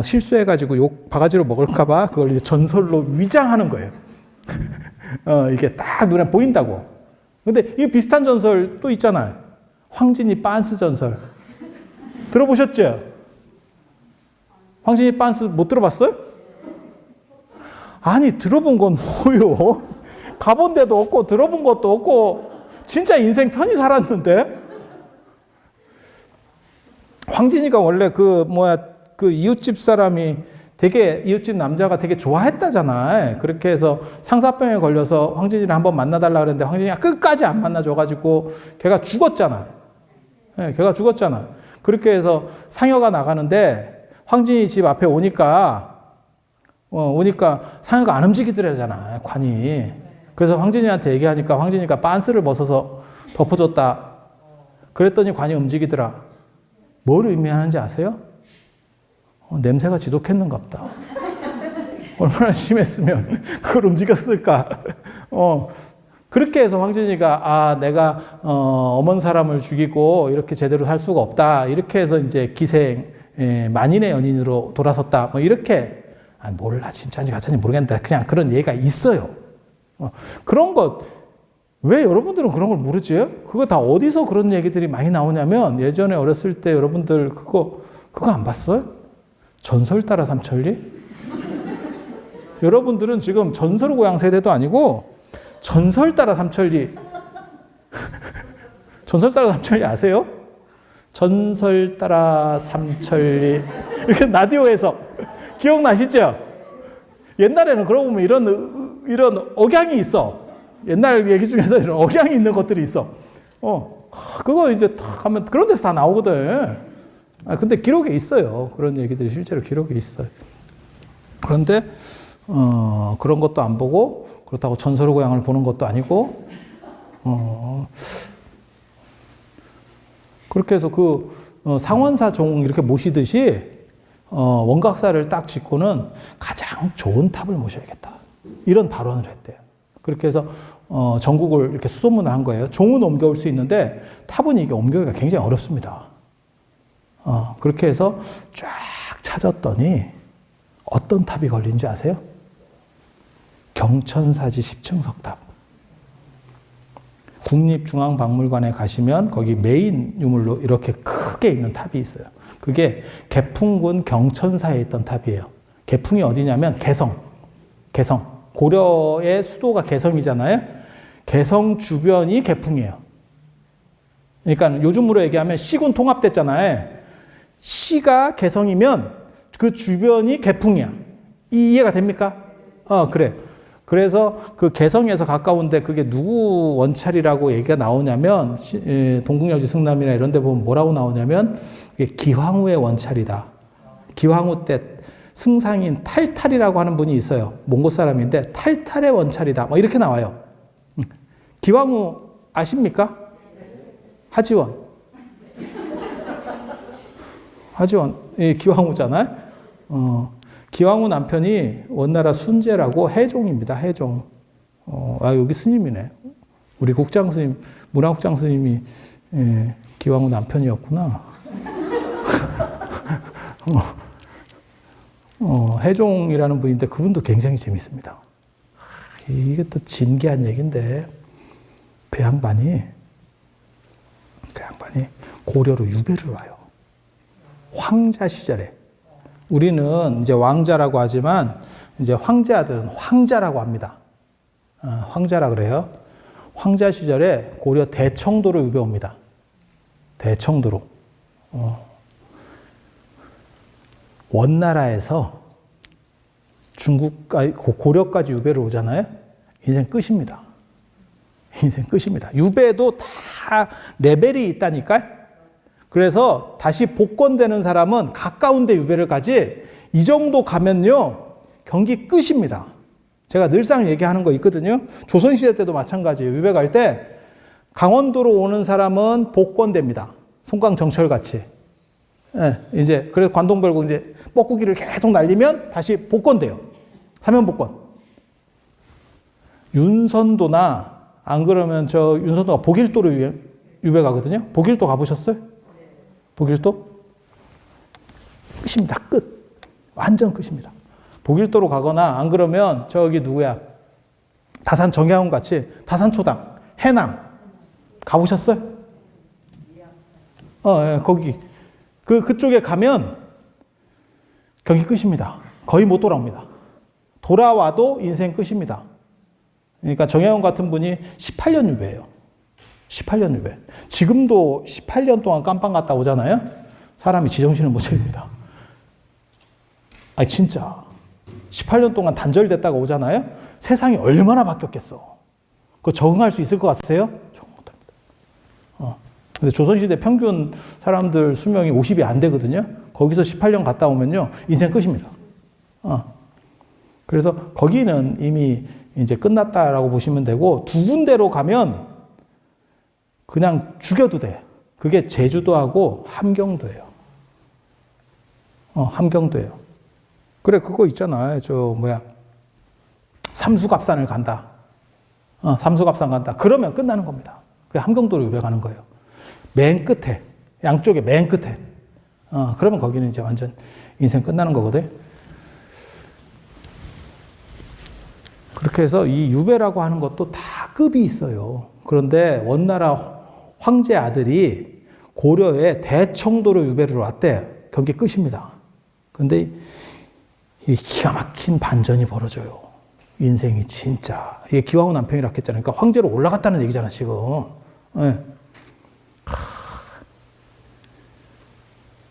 실수해가지고 욕 바가지로 먹을까봐 그걸 이제 전설로 위장하는 거예요. 이게 딱 눈에 보인다고. 근데 이 비슷한 전설 또 있잖아요. 황진이 빤스 전설. 들어보셨죠? 황진이 빤스 못 들어봤어요? 아니, 들어본 건 뭐요? 가본 데도 없고 들어본 것도 없고 진짜 인생 편히 살았는데? 황진이가 원래 그 이웃집 사람이 되게, 이웃집 남자가 되게 좋아했다잖아요. 그렇게 해서 상사병에 걸려서 황진이를 한번 만나달라 그랬는데 황진이가 끝까지 안 만나줘가지고 걔가 죽었잖아요. 네, 걔가 죽었잖아. 그렇게 해서 상여가 나가는데 황진이 집 앞에 오니까 상여가 안 움직이더라잖아요, 관이. 그래서 황진이한테 얘기하니까 황진이가 빤스를 벗어서 덮어줬다. 그랬더니 관이 움직이더라. 뭘 의미하는지 아세요? 냄새가 지독했는가 보다. 얼마나 심했으면 그걸 움직였을까. 그렇게 해서 황진이가 내가 어먼 사람을 죽이고 이렇게 제대로 살 수가 없다. 이렇게 해서 이제 기생 만인의 연인으로 돌아섰다. 뭐 이렇게 몰라 진짜인지 가짜인지 모르겠는데 그냥 그런 얘기가 있어요. 그런 것 왜 여러분들은 그런 걸 모르지? 그거 다 어디서 그런 얘기들이 많이 나오냐면 예전에 어렸을 때 여러분들 그거 안 봤어요? 전설 따라 삼천리? 여러분들은 지금 전설 고향 세대도 아니고 전설 따라 삼천리. 전설 따라 삼천리 아세요? 전설 따라 삼천리. 이렇게 라디오에서 기억나시죠? 옛날에는 그러고 보면 이런 억양이 있어. 옛날 얘기 중에서 이런 억양이 있는 것들이 있어. 그거 이제 탁 하면 그런 데서 다 나오거든. 근데 기록에 있어요. 그런 얘기들이 실제로 기록에 있어요. 그런데, 그런 것도 안 보고, 그렇다고 전설의 고향을 보는 것도 아니고, 그렇게 해서 상원사 종 이렇게 모시듯이, 원각사를 딱 짓고는 가장 좋은 탑을 모셔야겠다. 이런 발언을 했대요. 그렇게 해서 전국을 이렇게 수소문을 한 거예요. 종은 옮겨올 수 있는데 탑은 이게 옮겨오기가 굉장히 어렵습니다. 그렇게 해서 쫙 찾았더니 어떤 탑이 걸린지 아세요? 경천사지 10층 석탑. 국립중앙박물관에 가시면 거기 메인 유물로 이렇게 크게 있는 탑이 있어요. 그게 개풍군 경천사에 있던 탑이에요. 개풍이 어디냐면 개성. 고려의 수도가 개성이잖아요. 개성 주변이 개풍이에요. 그러니까 요즘으로 얘기하면 시군 통합됐잖아요. 시가 개성이면 그 주변이 개풍이야. 이해가 됩니까? 그래. 그래서 그 개성에서 가까운데 그게 누구 원찰이라고 얘기가 나오냐면 동국여지 승남이나 이런 데 보면 뭐라고 나오냐면 이게 기황후의 원찰이다. 기황후 때 승상인 탈탈이라고 하는 분이 있어요. 몽고 사람인데 탈탈의 원찰이다. 뭐 이렇게 나와요. 기황후 아십니까? 하지원. 하지원. 기황후잖아요. 기황후 남편이 원나라 순제라고 해종입니다. 해종. 여기 스님이네. 우리 국장 스님, 문화국장 스님이 기황후 남편이었구나. 해종이라는 분인데 그분도 굉장히 재밌습니다. 이게 또 진기한 얘기인데 그 양반이 고려로 유배를 와요. 황자 시절에. 우리는 이제 왕자라고 하지만 이제 황제 아들은 황자라고 합니다. 황자라 그래요. 황자 시절에 고려 대청도로 유배 옵니다. 대청도로. 원나라에서 중국까지 고려까지 유배를 오잖아요. 인생 끝입니다. 인생 끝입니다. 유배도 다 레벨이 있다니까요. 그래서 다시 복권되는 사람은 가까운 데 유배를 가지 이 정도 가면요 경기 끝입니다. 제가 늘상 얘기하는 거 있거든요. 조선시대 때도 마찬가지예요. 유배 갈 때 강원도로 오는 사람은 복권됩니다. 송광정철 같이. 이제 그래서 관동별고 이제 뻐꾸기를 계속 날리면 다시 복권돼요. 사면 복권. 윤선도나 안 그러면 저 윤선도가 보길도로 유배 가거든요. 보길도 가보셨어요? 보길도? 끝입니다. 끝. 완전 끝입니다. 보길도로 가거나 안 그러면 저기 누구야? 다산 정야훈 같이 다산초당, 해남 가보셨어요? 거기 그쪽에 가면 경기 끝입니다. 거의 못 돌아옵니다. 돌아와도 인생 끝입니다. 그러니까 정야훈 같은 분이 18년 유배예요. 18년 유배. 지금도 18년 동안 깜빵 갔다 오잖아요. 사람이 지정신을 못 차립니다. 진짜 18년 동안 단절됐다가 오잖아요. 세상이 얼마나 바뀌었겠어. 그거 적응할 수 있을 것 같으세요? 적응 못합니다. 근데 조선시대 평균 사람들 수명이 50이 안 되거든요. 거기서 18년 갔다 오면요 인생 끝입니다. 그래서 거기는 이미 이제 끝났다라고 보시면 되고 두 군데로 가면 그냥 죽여도 돼. 그게 제주도하고 함경도예요. 함경도예요. 그래, 그거 있잖아. 삼수갑산을 간다. 삼수갑산 간다. 그러면 끝나는 겁니다. 그게 함경도로 유배 가는 거예요. 맨 끝에, 양쪽에 맨 끝에. 그러면 거기는 이제 완전 인생 끝나는 거거든. 그렇게 해서 이 유배라고 하는 것도 다 급이 있어요. 그런데 원나라 황제 아들이 고려에 대청도로 유배를 왔대. 경기 끝입니다. 그런데 이 기가 막힌 반전이 벌어져요. 인생이 진짜. 이게 기왕후 남편이라고 했잖아요. 그러니까 황제로 올라갔다는 얘기잖아, 지금. 네.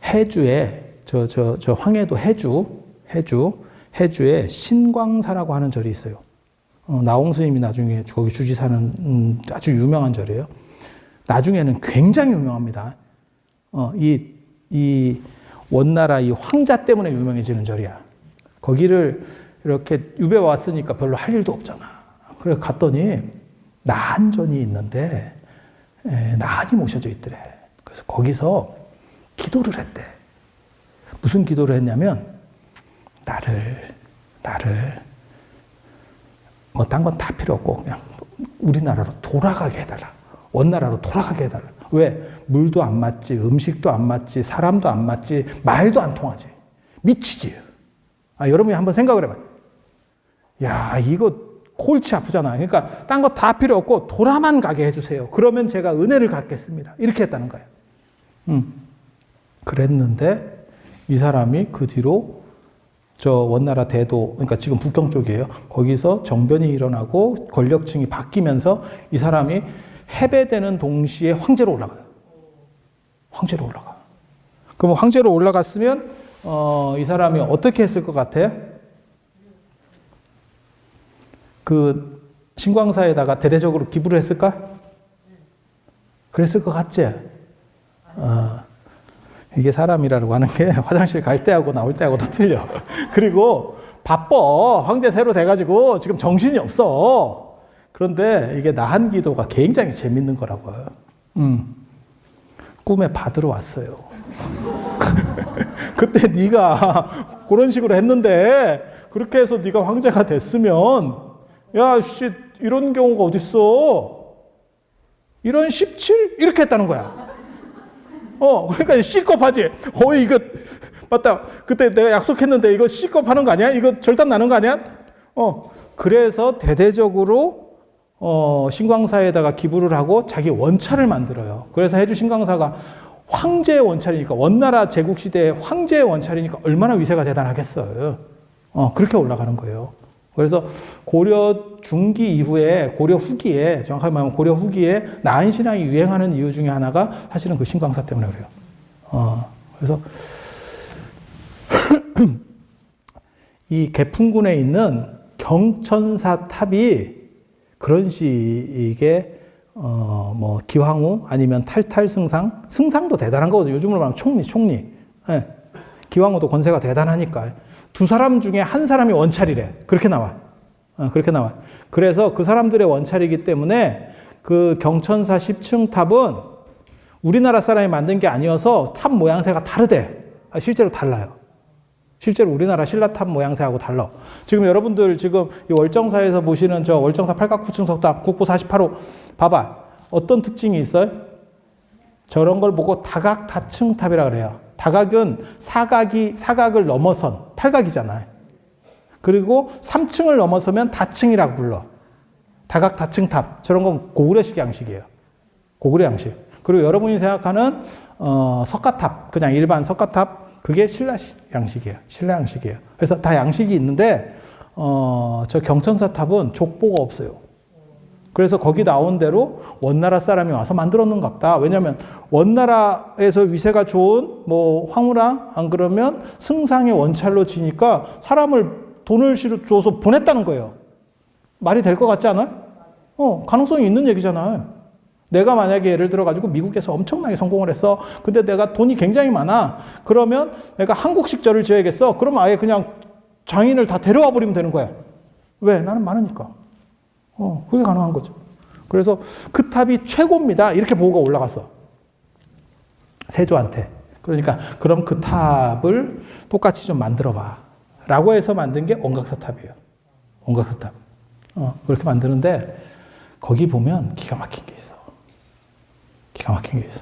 해주에, 저 황해도 해주에 신광사라고 하는 절이 있어요. 나홍 스님이 나중에 거기 주지사는 아주 유명한 절이에요. 나중에는 굉장히 유명합니다. 이 원나라 이 황자 때문에 유명해지는 절이야. 거기를 이렇게 유배 왔으니까 별로 할 일도 없잖아. 그래서 갔더니 나한전이 있는데 나한이 모셔져 있더래. 그래서 거기서 기도를 했대. 무슨 기도를 했냐면 나를 뭐 딴 건 다 필요 없고 그냥 우리나라로 돌아가게 해달라. 원나라로 돌아가게 해달라. 왜? 물도 안 맞지, 음식도 안 맞지, 사람도 안 맞지, 말도 안 통하지. 미치지. 여러분이 한번 생각을 해봐요. 야, 이거 골치 아프잖아. 그러니까 딴 거 다 필요 없고 돌아만 가게 해주세요. 그러면 제가 은혜를 갖겠습니다. 이렇게 했다는 거예요. 그랬는데 이 사람이 그 뒤로 저 원나라 대도, 그러니까 지금 북경 쪽이에요. 거기서 정변이 일어나고 권력층이 바뀌면서 이 사람이 해배되는 동시에 황제로 올라가요. 황제로 올라가. 그럼 황제로 올라갔으면 이 사람이 어떻게 했을 것 같아? 그 신광사에다가 대대적으로 기부를 했을까? 그랬을 것 같지? 이게 사람이라고 하는 게 화장실 갈 때하고 나올 때하고도 틀려. 그리고 바빠. 황제 새로 돼가지고 지금 정신이 없어. 그런데 이게 나한 기도가 굉장히 재밌는 거라고요. 꿈에 받으러 왔어요. 그때 네가 그런 식으로 했는데 그렇게 해서 네가 황제가 됐으면 야, 씨, 이런 경우가 어딨어? 이런 17? 이렇게 했다는 거야. 그러니까 C컵하지. 이거, 맞다. 그때 내가 약속했는데 이거 C컵 하는 거 아니야? 이거 절단 나는 거 아니야? 그래서 대대적으로, 신광사에다가 기부를 하고 자기 원차를 만들어요. 그래서 해주 신광사가 황제의 원찰이니까, 원나라 제국시대의 황제의 원찰이니까 얼마나 위세가 대단하겠어요. 그렇게 올라가는 거예요. 그래서 고려 중기 이후에, 고려 후기에, 정확하게 말하면 고려 후기에 나한신앙이 유행하는 이유 중에 하나가 사실은 그 신광사 때문에 그래요. 그래서 이 개풍군에 있는 경천사 탑이 그런 식의 뭐 기황후 아니면 탈탈승상, 승상도 대단한 거거든요. 요즘으로 말하면 총리. 네. 기황후도 권세가 대단하니까. 두 사람 중에 한 사람이 원찰이래. 그렇게 나와. 그렇게 나와. 그래서 그 사람들의 원찰이기 때문에 그 경천사 10층 탑은 우리나라 사람이 만든 게 아니어서 탑 모양새가 다르대. 실제로 달라요. 실제로 우리나라 신라탑 모양새하고 달라. 지금 여러분들 지금 이 월정사에서 보시는 저 월정사 팔각구층 석탑 국보 48호 봐봐. 어떤 특징이 있어요? 저런 걸 보고 다각다층탑이라 그래요. 다각은 사각을 넘어선 팔각이잖아요. 그리고 3층을 넘어서면 다층이라고 불러. 다각다층탑. 저런 건 고구려식 양식이에요. 고구려 양식. 그리고 여러분이 생각하는 석가탑, 그냥 일반 석가탑, 그게 신라 양식이에요. 신라 양식이에요. 그래서 다 양식이 있는데 저 경천사 탑은 족보가 없어요. 그래서 거기 나온 대로 원나라 사람이 와서 만들었는갑다. 왜냐하면 원나라에서 위세가 좋은 뭐 황후랑 안 그러면 승상의 원찰로 지니까 사람을 돈을 줘서 보냈다는 거예요. 말이 될 것 같지 않아요? 가능성이 있는 얘기잖아요. 내가 만약에 예를 들어 가지고 미국에서 엄청나게 성공을 했어. 근데 내가 돈이 굉장히 많아. 그러면 내가 한국식 절을 지어야겠어. 그러면 아예 그냥 장인을 다 데려와 버리면 되는 거야. 왜? 나는 많으니까. 그게 가능한 거죠. 그래서 그 탑이 최고입니다. 이렇게 보고가 올라갔어. 세조한테. 그러니까 그럼 그 탑을 똑같이 좀 만들어 봐. 라고 해서 만든 게 원각사 탑이에요. 원각사 탑. 그렇게 만드는데 거기 보면 기가 막힌 게 있어. 기가 막힌 게 있어.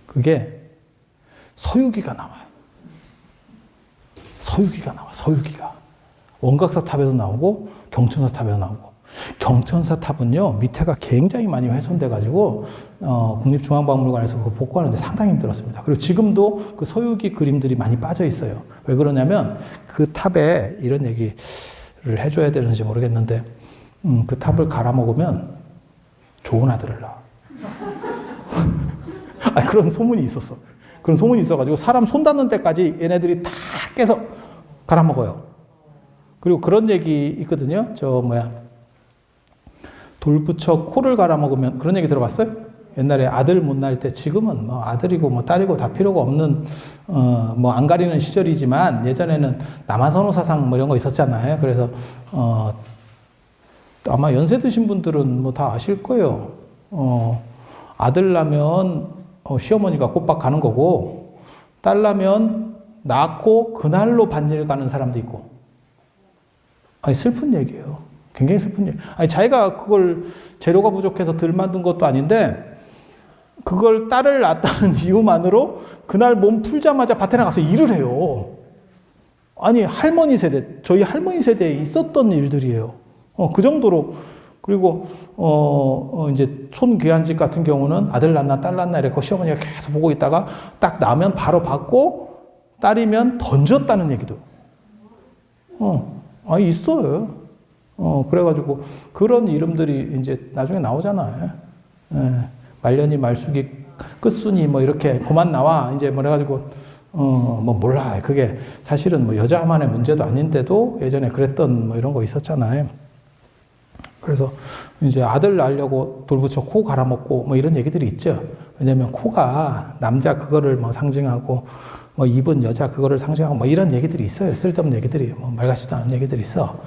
그게 서유기가 나와. 서유기가 나와. 서유기가. 원각사 탑에도 나오고 경천사 탑에도 나오고. 경천사 탑은요, 밑에가 굉장히 많이 훼손돼가지고, 국립중앙박물관에서 그거 복구하는데 상당히 힘들었습니다. 그리고 지금도 그 서유기 그림들이 많이 빠져 있어요. 왜 그러냐면, 그 탑에 이런 얘기를 해줘야 되는지 모르겠는데, 그 탑을 갈아먹으면 좋은 아들을 낳아. 그런 소문이 있었어. 그런 소문이 있어가지고, 사람 손 닿는 데까지 얘네들이 다 깨서 갈아먹어요. 그리고 그런 얘기 있거든요. 돌 붙여 코를 갈아먹으면, 그런 얘기 들어봤어요? 옛날에 아들 못 낳을 때, 지금은 뭐 아들이고 뭐 딸이고 다 필요가 없는, 뭐 안 가리는 시절이지만, 예전에는 남한선호 사상 뭐 이런 거 있었잖아요. 그래서, 아마 연세 드신 분들은 뭐 다 아실 거예요. 아들 낳으면 시어머니가 꽃밭 가는 거고, 딸 낳으면 낳고 그날로 밭일 가는 사람도 있고. 슬픈 얘기예요. 굉장히 슬픈 일. 자기가 그걸 재료가 부족해서 덜 만든 것도 아닌데, 그걸 딸을 낳았다는 이유만으로 그날 몸 풀자마자 밭에 나가서 일을 해요. 할머니 세대, 저희 할머니 세대에 있었던 일들이에요. 그 정도로. 그리고, 이제 손귀한집 같은 경우는 아들 낳나 딸 낳나 이렇게 시어머니가 계속 보고 있다가 딱 나면 바로 받고 딸이면 던졌다는 얘기도. 있어요. 그래가지고 그런 이름들이 이제 나중에 나오잖아요. 말년이 말숙이 끝순이 뭐 이렇게 그만 나와 이제 뭐 그래가지고 뭐 몰라. 그게 사실은 뭐 여자만의 문제도 아닌데도 예전에 그랬던 뭐 이런 거 있었잖아요. 그래서 이제 아들 낳으려고 돌부처 코 갈아먹고 뭐 이런 얘기들이 있죠. 왜냐면 코가 남자 그거를 뭐 상징하고 뭐 입은 여자 그거를 상징하고 뭐 이런 얘기들이 있어요. 쓸데없는 얘기들이 뭐 말 같지도 않은 얘기들이 있어.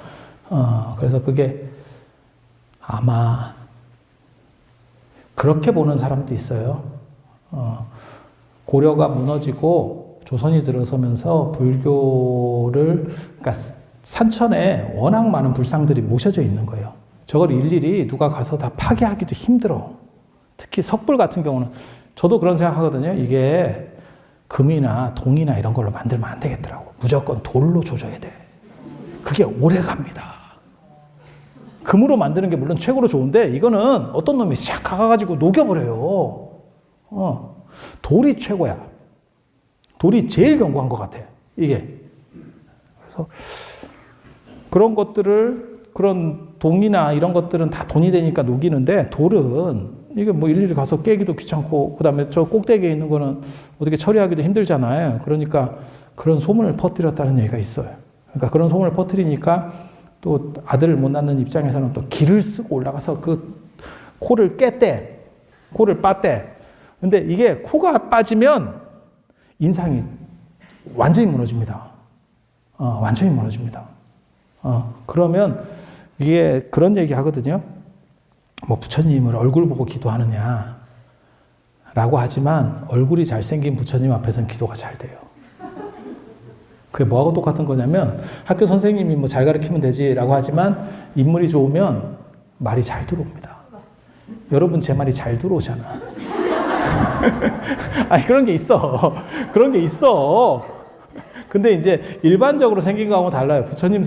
그래서 그게 아마 그렇게 보는 사람도 있어요. 고려가 무너지고 조선이 들어서면서 불교를 그러니까 산천에 워낙 많은 불상들이 모셔져 있는 거예요. 저걸 일일이 누가 가서 다 파괴하기도 힘들어. 특히 석불 같은 경우는 저도 그런 생각하거든요. 이게 금이나 동이나 이런 걸로 만들면 안 되겠더라고. 무조건 돌로 조져야 돼. 그게 오래 갑니다. 금으로 만드는 게 물론 최고로 좋은데 이거는 어떤 놈이 샥 가가지고 녹여버려요. 돌이 최고야. 돌이 제일 견고한 것 같아. 이게. 그래서 그런 것들을 그런 동이나 이런 것들은 다 돈이 되니까 녹이는데 돌은 이게 뭐 일일이 가서 깨기도 귀찮고 그다음에 저 꼭대기에 있는 거는 어떻게 처리하기도 힘들잖아요. 그러니까 그런 소문을 퍼뜨렸다는 얘기가 있어요. 그러니까 그런 소문을 퍼뜨리니까 또 아들을 못 낳는 입장에서는 또 기를 쓰고 올라가서 그 코를 깼대. 코를 빻대. 근데 이게 코가 빠지면 인상이 완전히 무너집니다. 완전히 무너집니다. 그러면 이게 그런 얘기 하거든요. 뭐 부처님을 얼굴 보고 기도하느냐 라고 하지만 얼굴이 잘생긴 부처님 앞에서는 기도가 잘 돼요. 그게 뭐하고 똑같은 거냐면 학교 선생님이 뭐 잘 가르치면 되지라고 하지만 인물이 좋으면 말이 잘 들어옵니다. 여러분 제 말이 잘 들어오잖아. 아니 그런 게 있어. 그런 게 있어. 근데 이제 일반적으로 생긴 거하고 달라요. 부처님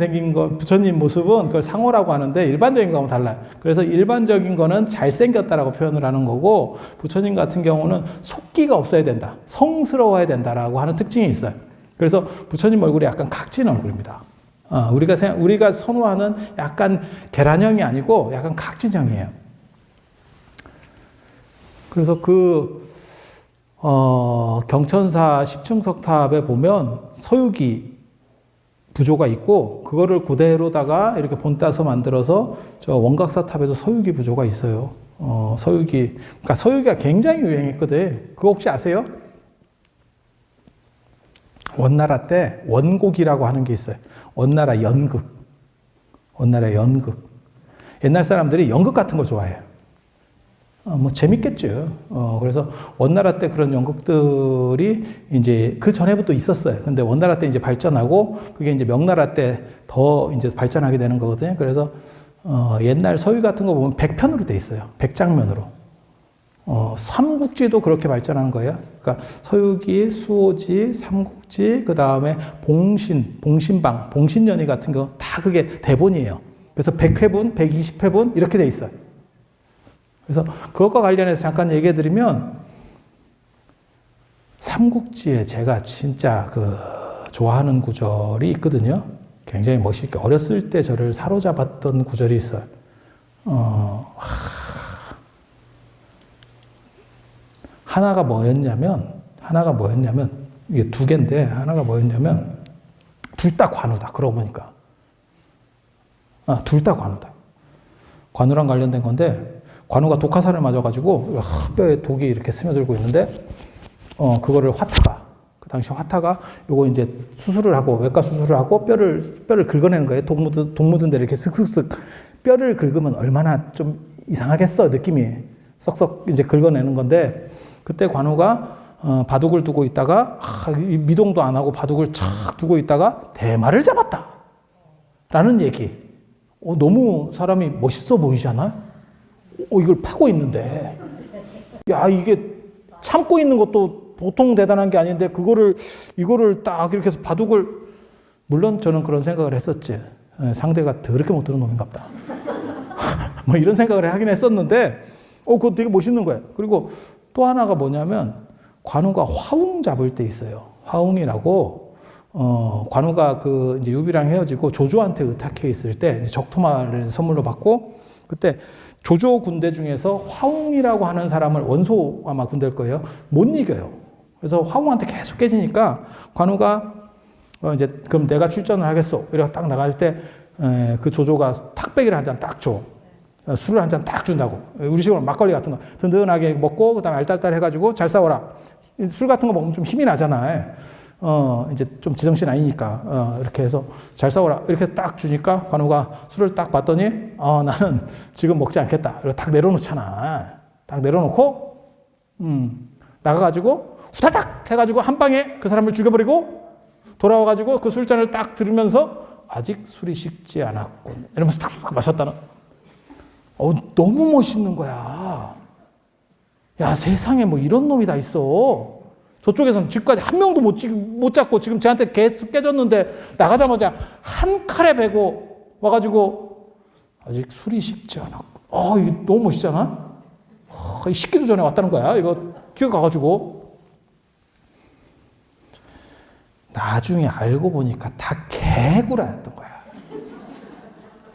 모습은 그걸 상호라고 하는데 일반적인 거하고 달라요. 그래서 일반적인 거는 잘생겼다라고 표현을 하는 거고 부처님 같은 경우는 속기가 없어야 된다. 성스러워야 된다라고 하는 특징이 있어요. 그래서 부처님 얼굴이 약간 각진 얼굴입니다. 우리가 선호하는 약간 계란형이 아니고 약간 각진형이에요. 그래서 경천사 10층 석탑에 보면 서유기 부조가 있고 그거를 그대로다가 이렇게 본따서 만들어서 저 원각사탑에도 서유기 부조가 있어요. 그러니까 서유기가 굉장히 유행했거든. 그거 혹시 아세요? 원나라 때 원곡이라고 하는 게 있어요. 원나라 연극. 옛날 사람들이 연극 같은 거 좋아해요. 뭐 재밌겠죠. 그래서 원나라 때 그런 연극들이 이제 그 전에부터 있었어요. 근데 원나라 때 이제 발전하고 그게 이제 명나라 때 더 이제 발전하게 되는 거거든요. 그래서 옛날 서유 같은 거 보면 100편으로 돼 있어요. 100장면으로. 삼국지도 그렇게 발전한 거예요. 그러니까 서유기, 수호지, 삼국지, 그 다음에 봉신방, 봉신연희 같은 거 다 그게 대본이에요. 그래서 100회분, 120회분 이렇게 돼 있어요. 그래서 그것과 관련해서 잠깐 얘기해 드리면 삼국지에 제가 진짜 좋아하는 구절이 있거든요. 굉장히 멋있게 어렸을 때 저를 사로잡았던 구절이 있어요. 하나가 뭐였냐면 이게 두 개인데 하나가 뭐였냐면 둘 다 관우다. 그러고 보니까 둘 다 관우다. 관우랑 관련된 건데 관우가 독화살을 맞아가지고 뼈에 독이 이렇게 스며들고 있는데 그거를 그 당시 화타가 요거 이제 수술을 하고 외과 수술을 하고 뼈를 긁어내는 거예요. 독 묻은 데를 이렇게 슥슥슥 뼈를 긁으면 얼마나 좀 이상하겠어 느낌이 썩썩 이제 긁어내는 건데 그때 관우가 바둑을 두고 있다가 미동도 안 하고 바둑을 착 두고 있다가 대마를 잡았다 라는 얘기. 너무 사람이 멋있어 보이잖아. 이걸 파고 있는데 이게 참고 있는 것도 보통 대단한 게 아닌데 이거를 딱 이렇게 해서 바둑을 물론 저는 그런 생각을 했었지. 상대가 더럽게 못 들은 놈인갑다. 뭐 이런 생각을 하긴 했었는데 그거 되게 멋있는 거예요. 그리고 또 하나가 뭐냐면 관우가 화웅 잡을 때 있어요. 화웅이라고 관우가 이제 유비랑 헤어지고 조조한테 의탁해 있을 때 이제 적토마를 선물로 받고 그때 조조 군대 중에서 화웅이라고 하는 사람을 원소 아마 군대일 거예요. 못 이겨요. 그래서 화웅한테 계속 깨지니까 관우가 이제 그럼 내가 출전을 하겠소. 이러고 딱 나갈 때 그 조조가 탁배기를 한 잔 딱 줘. 술을 한 잔 딱 준다고. 우리 식으로 막걸리 같은 거 든든하게 먹고 그다음에 알딸딸 해가지고 잘 싸워라. 술 같은 거 먹으면 좀 힘이 나잖아. 이제 좀 지정신 아니니까 이렇게 해서 잘 싸워라. 이렇게 딱 주니까 관우가 술을 딱 봤더니 나는 지금 먹지 않겠다. 이러고 딱 내려놓잖아. 딱 내려놓고 나가가지고 후다닥 해가지고 한 방에 그 사람을 죽여버리고 돌아와가지고 그 술잔을 딱 들으면서 아직 술이 식지 않았군. 이러면서 탁 마셨다는. 너무 멋있는 거야. 야, 세상에 뭐 이런 놈이 다 있어. 저쪽에서는 지금까지 한 명도 못 잡고 지금 쟤한테 계속 깨졌는데 나가자마자 한 칼에 베고 와가지고 아직 술이 식지 않았군. 이거 너무 멋있잖아? 식기도 전에 왔다는 거야. 이거 뛰어가가지고. 나중에 알고 보니까 다 개구라였던 거야.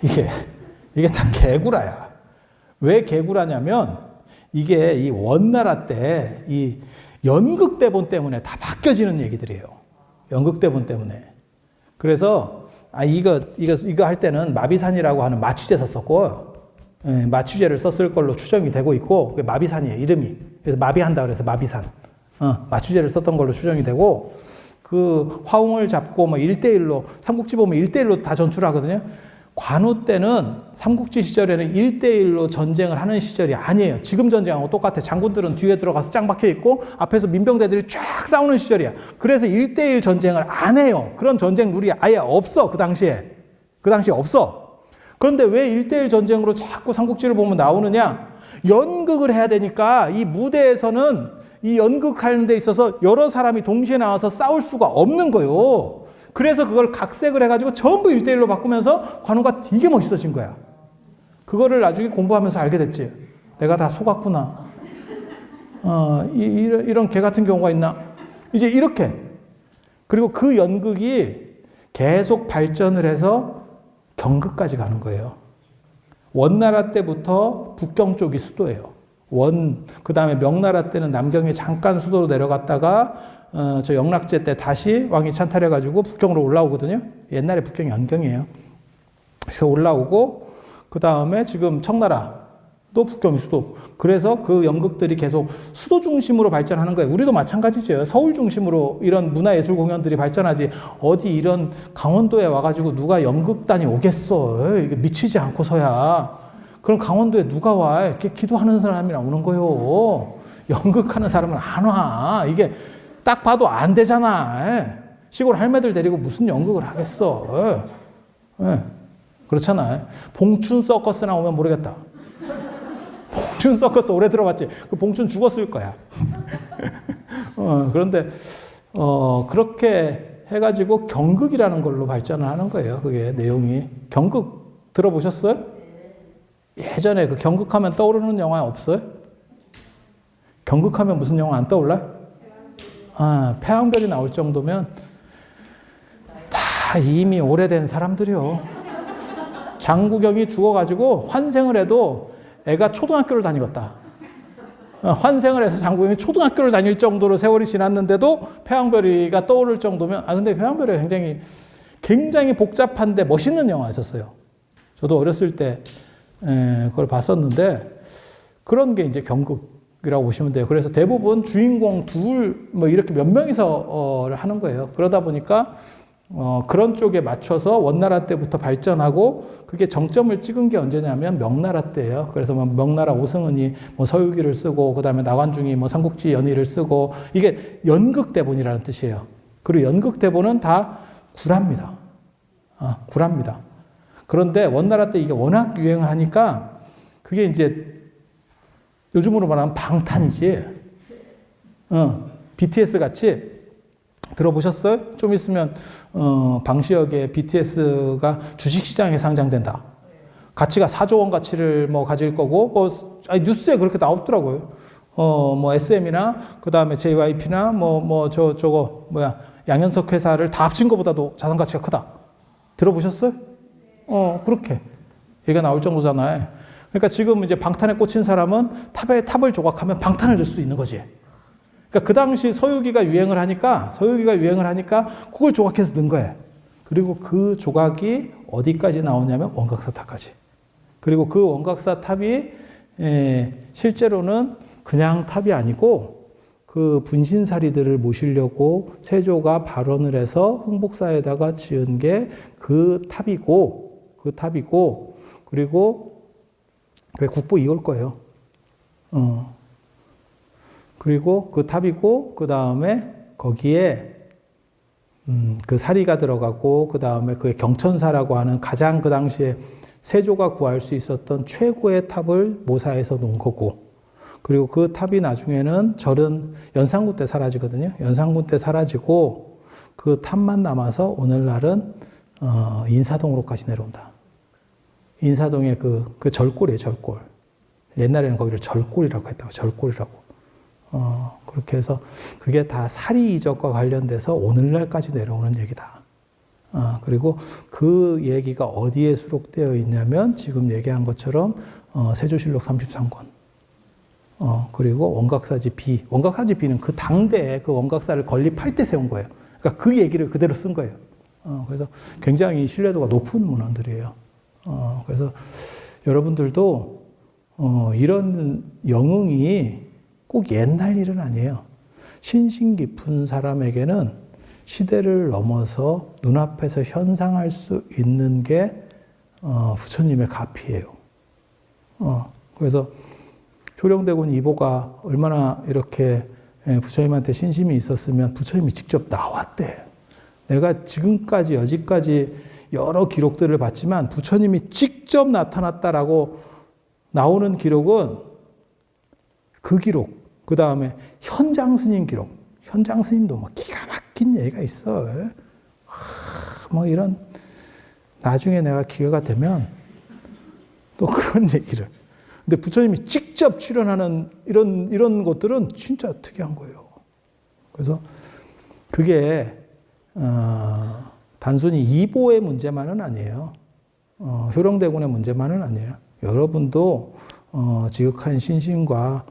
이게 다 개구라야. 왜 개구라냐면 이게 이 원나라 때 이 연극대본 때문에 다 바뀌어지는 얘기들이에요. 연극대본 때문에. 그래서 이거 할 때는 마비산이라고 하는 마취제 썼었고, 마취제를 썼을 걸로 추정이 되고 있고, 마비산이에요, 이름이. 그래서 마비한다 그래서 마비산. 마취제를 썼던 걸로 추정이 되고, 그 화웅을 잡고 뭐 1대1로, 삼국지 보면 1대1로 다 전투하거든요. 관우 때는 삼국지 시절에는 1대1로 전쟁을 하는 시절이 아니에요. 지금 전쟁하고 똑같아. 장군들은 뒤에 들어가서 짱 박혀 있고 앞에서 민병대들이 쫙 싸우는 시절이야. 그래서 1대1 전쟁을 안 해요. 그런 전쟁 룰이 아예 없어. 그 당시에 없어. 그런데 왜 1대1 전쟁으로 자꾸 삼국지를 보면 나오느냐? 연극을 해야 되니까 이 무대에서는 이 연극하는 데 있어서 여러 사람이 동시에 나와서 싸울 수가 없는 거예요. 그래서 그걸 각색을 해가지고 전부 1대1로 바꾸면서 관우가 되게 멋있어진 거야. 그거를 나중에 공부하면서 알게 됐지. 내가 다 속았구나. 이런 개 같은 경우가 있나? 이제 이렇게. 그리고 그 연극이 계속 발전을 해서 경극까지 가는 거예요. 원나라 때부터 북경 쪽이 수도예요. 그 다음에 명나라 때는 남경에 잠깐 수도로 내려갔다가 저 영락제 때 다시 왕이 찬탈해가지고 북경으로 올라오거든요. 옛날에 북경이 연경이에요. 그래서 올라오고 그 다음에 지금 청나라도 북경이 수도. 그래서 그 연극들이 계속 수도 중심으로 발전하는 거예요. 우리도 마찬가지죠. 서울 중심으로 이런 문화예술 공연들이 발전하지 어디 이런 강원도에 와가지고 누가 연극단이 오겠어. 이게 미치지 않고서야. 그럼 강원도에 누가 와? 이렇게 기도하는 사람이 나오는 거예요. 연극하는 사람은 안 와. 이게 딱 봐도 안 되잖아. 시골 할매들 데리고 무슨 연극을 하겠어. 그렇잖아. 봉춘 서커스 나오면 모르겠다. 봉춘 서커스 오래 들어봤지? 그 봉춘 죽었을 거야. 그런데 그렇게 해가지고 경극이라는 걸로 발전을 하는 거예요. 그게 내용이. 경극 들어보셨어요? 예전에 그 경극하면 떠오르는 영화 없어요? 경극하면 무슨 영화 안 떠올라요? 폐왕별이 나올 정도면 다 이미 오래된 사람들이요. 장구경이 죽어가지고 환생을 해도 애가 초등학교를 다니겠다. 환생을 해서 장구경이 초등학교를 다닐 정도로 세월이 지났는데도 폐왕별이가 떠오를 정도면 근데 폐왕별이가 굉장히 복잡한데 멋있는 영화였었어요. 저도 어렸을 때 그걸 봤었는데 그런 게 이제 경극이라고 보시면 돼요. 그래서 대부분 주인공 둘 뭐 이렇게 몇 명이서 하는 거예요. 그러다 보니까 그런 쪽에 맞춰서 원나라 때부터 발전하고 그게 정점을 찍은 게 언제냐면 명나라 때예요. 그래서 뭐 명나라 오승은이 뭐 서유기를 쓰고 그다음에 나관중이 뭐 삼국지 연의를 쓰고 이게 연극 대본이라는 뜻이에요. 그리고 연극 대본은 다 구랍니다. 구랍니다. 그런데 원나라 때 이게 워낙 유행을 하니까 그게 이제 요즘으로 말하면 방탄이지. BTS 같이 들어보셨어요? 좀 있으면 방시혁의 BTS가 주식시장에 상장된다. 가치가 4조 원 가치를 뭐 가질 거고 뉴스에 그렇게 나오더라고요. 뭐 SM이나 그 다음에 JYP나 저거 양현석 회사를 다 합친 것보다도 자산 가치가 크다. 들어보셨어요? 그렇게 얘기가 나올 정도잖아요. 그러니까 지금 이제 방탄에 꽂힌 사람은 탑을 조각하면 방탄을 들 수도 있는 거지. 그러니까 그 당시 서유기가 유행을 하니까 그걸 조각해서 넣은 거예요. 그리고 그 조각이 어디까지 나오냐면 원각사탑까지. 그리고 그 원각사탑이 실제로는 그냥 탑이 아니고 그 분신사리들을 모시려고 세조가 발원을 해서 흥복사에다가 지은 게 그 탑이고 그리고 그게 국보 이을 거예요. 그리고 그 탑이고 그 다음에 거기에 그 사리가 들어가고 그 다음에 그게 경천사라고 하는 가장 그 당시에 세조가 구할 수 있었던 최고의 탑을 모사해서 놓은 거고, 그리고 그 탑이 나중에는 절은 연산군 때 사라지거든요. 연산군 때 사라지고 그 탑만 남아서 오늘날은 인사동으로까지 내려온다. 인사동의 그 절골이에요, 절골. 옛날에는 거기를 절골이라고 했다고, 절골이라고. 그렇게 해서 그게 다 사리 이적과 관련돼서 오늘날까지 내려오는 얘기다. 그리고 그 얘기가 어디에 수록되어 있냐면 지금 얘기한 것처럼 세조실록 33권. 그리고 원각사지 비. 원각사지 비는 그 당대에 그 원각사를 건립할 때 세운 거예요. 그러니까 그 얘기를 그대로 쓴 거예요. 그래서 굉장히 신뢰도가 높은 문헌들이에요. 그래서 여러분들도 이런 영흥이 꼭 옛날 일은 아니에요. 신신 깊은 사람에게는 시대를 넘어서 눈앞에서 현상할 수 있는 게 부처님의 가피예요. 그래서 효령대군 이보가 얼마나 이렇게 부처님한테 신심이 있었으면 부처님이 직접 나왔대. 내가 지금까지 여지까지 여러 기록들을 봤지만 부처님이 직접 나타났다라고 나오는 기록은 그 기록, 그 다음에 현장 스님 기록. 현장 스님도 뭐 기가 막힌 얘기가 있어. 뭐 이런, 나중에 내가 기회가 되면 또 그런 얘기를. 근데 부처님이 직접 출연하는 이런 것들은 진짜 특이한 거예요. 그래서 그게, 단순히 이보의 문제만은 아니에요. 효령대군의 문제만은 아니에요. 여러분도, 지극한 신심과,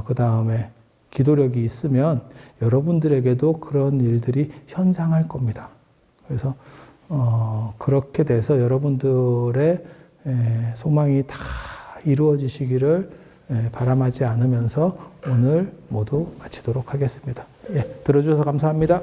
그 다음에 기도력이 있으면 여러분들에게도 그런 일들이 현상할 겁니다. 그래서 그렇게 돼서 여러분들의 소망이 다 이루어지시기를 바람하지 않으면서 오늘 모두 마치도록 하겠습니다. 예, 들어주셔서 감사합니다.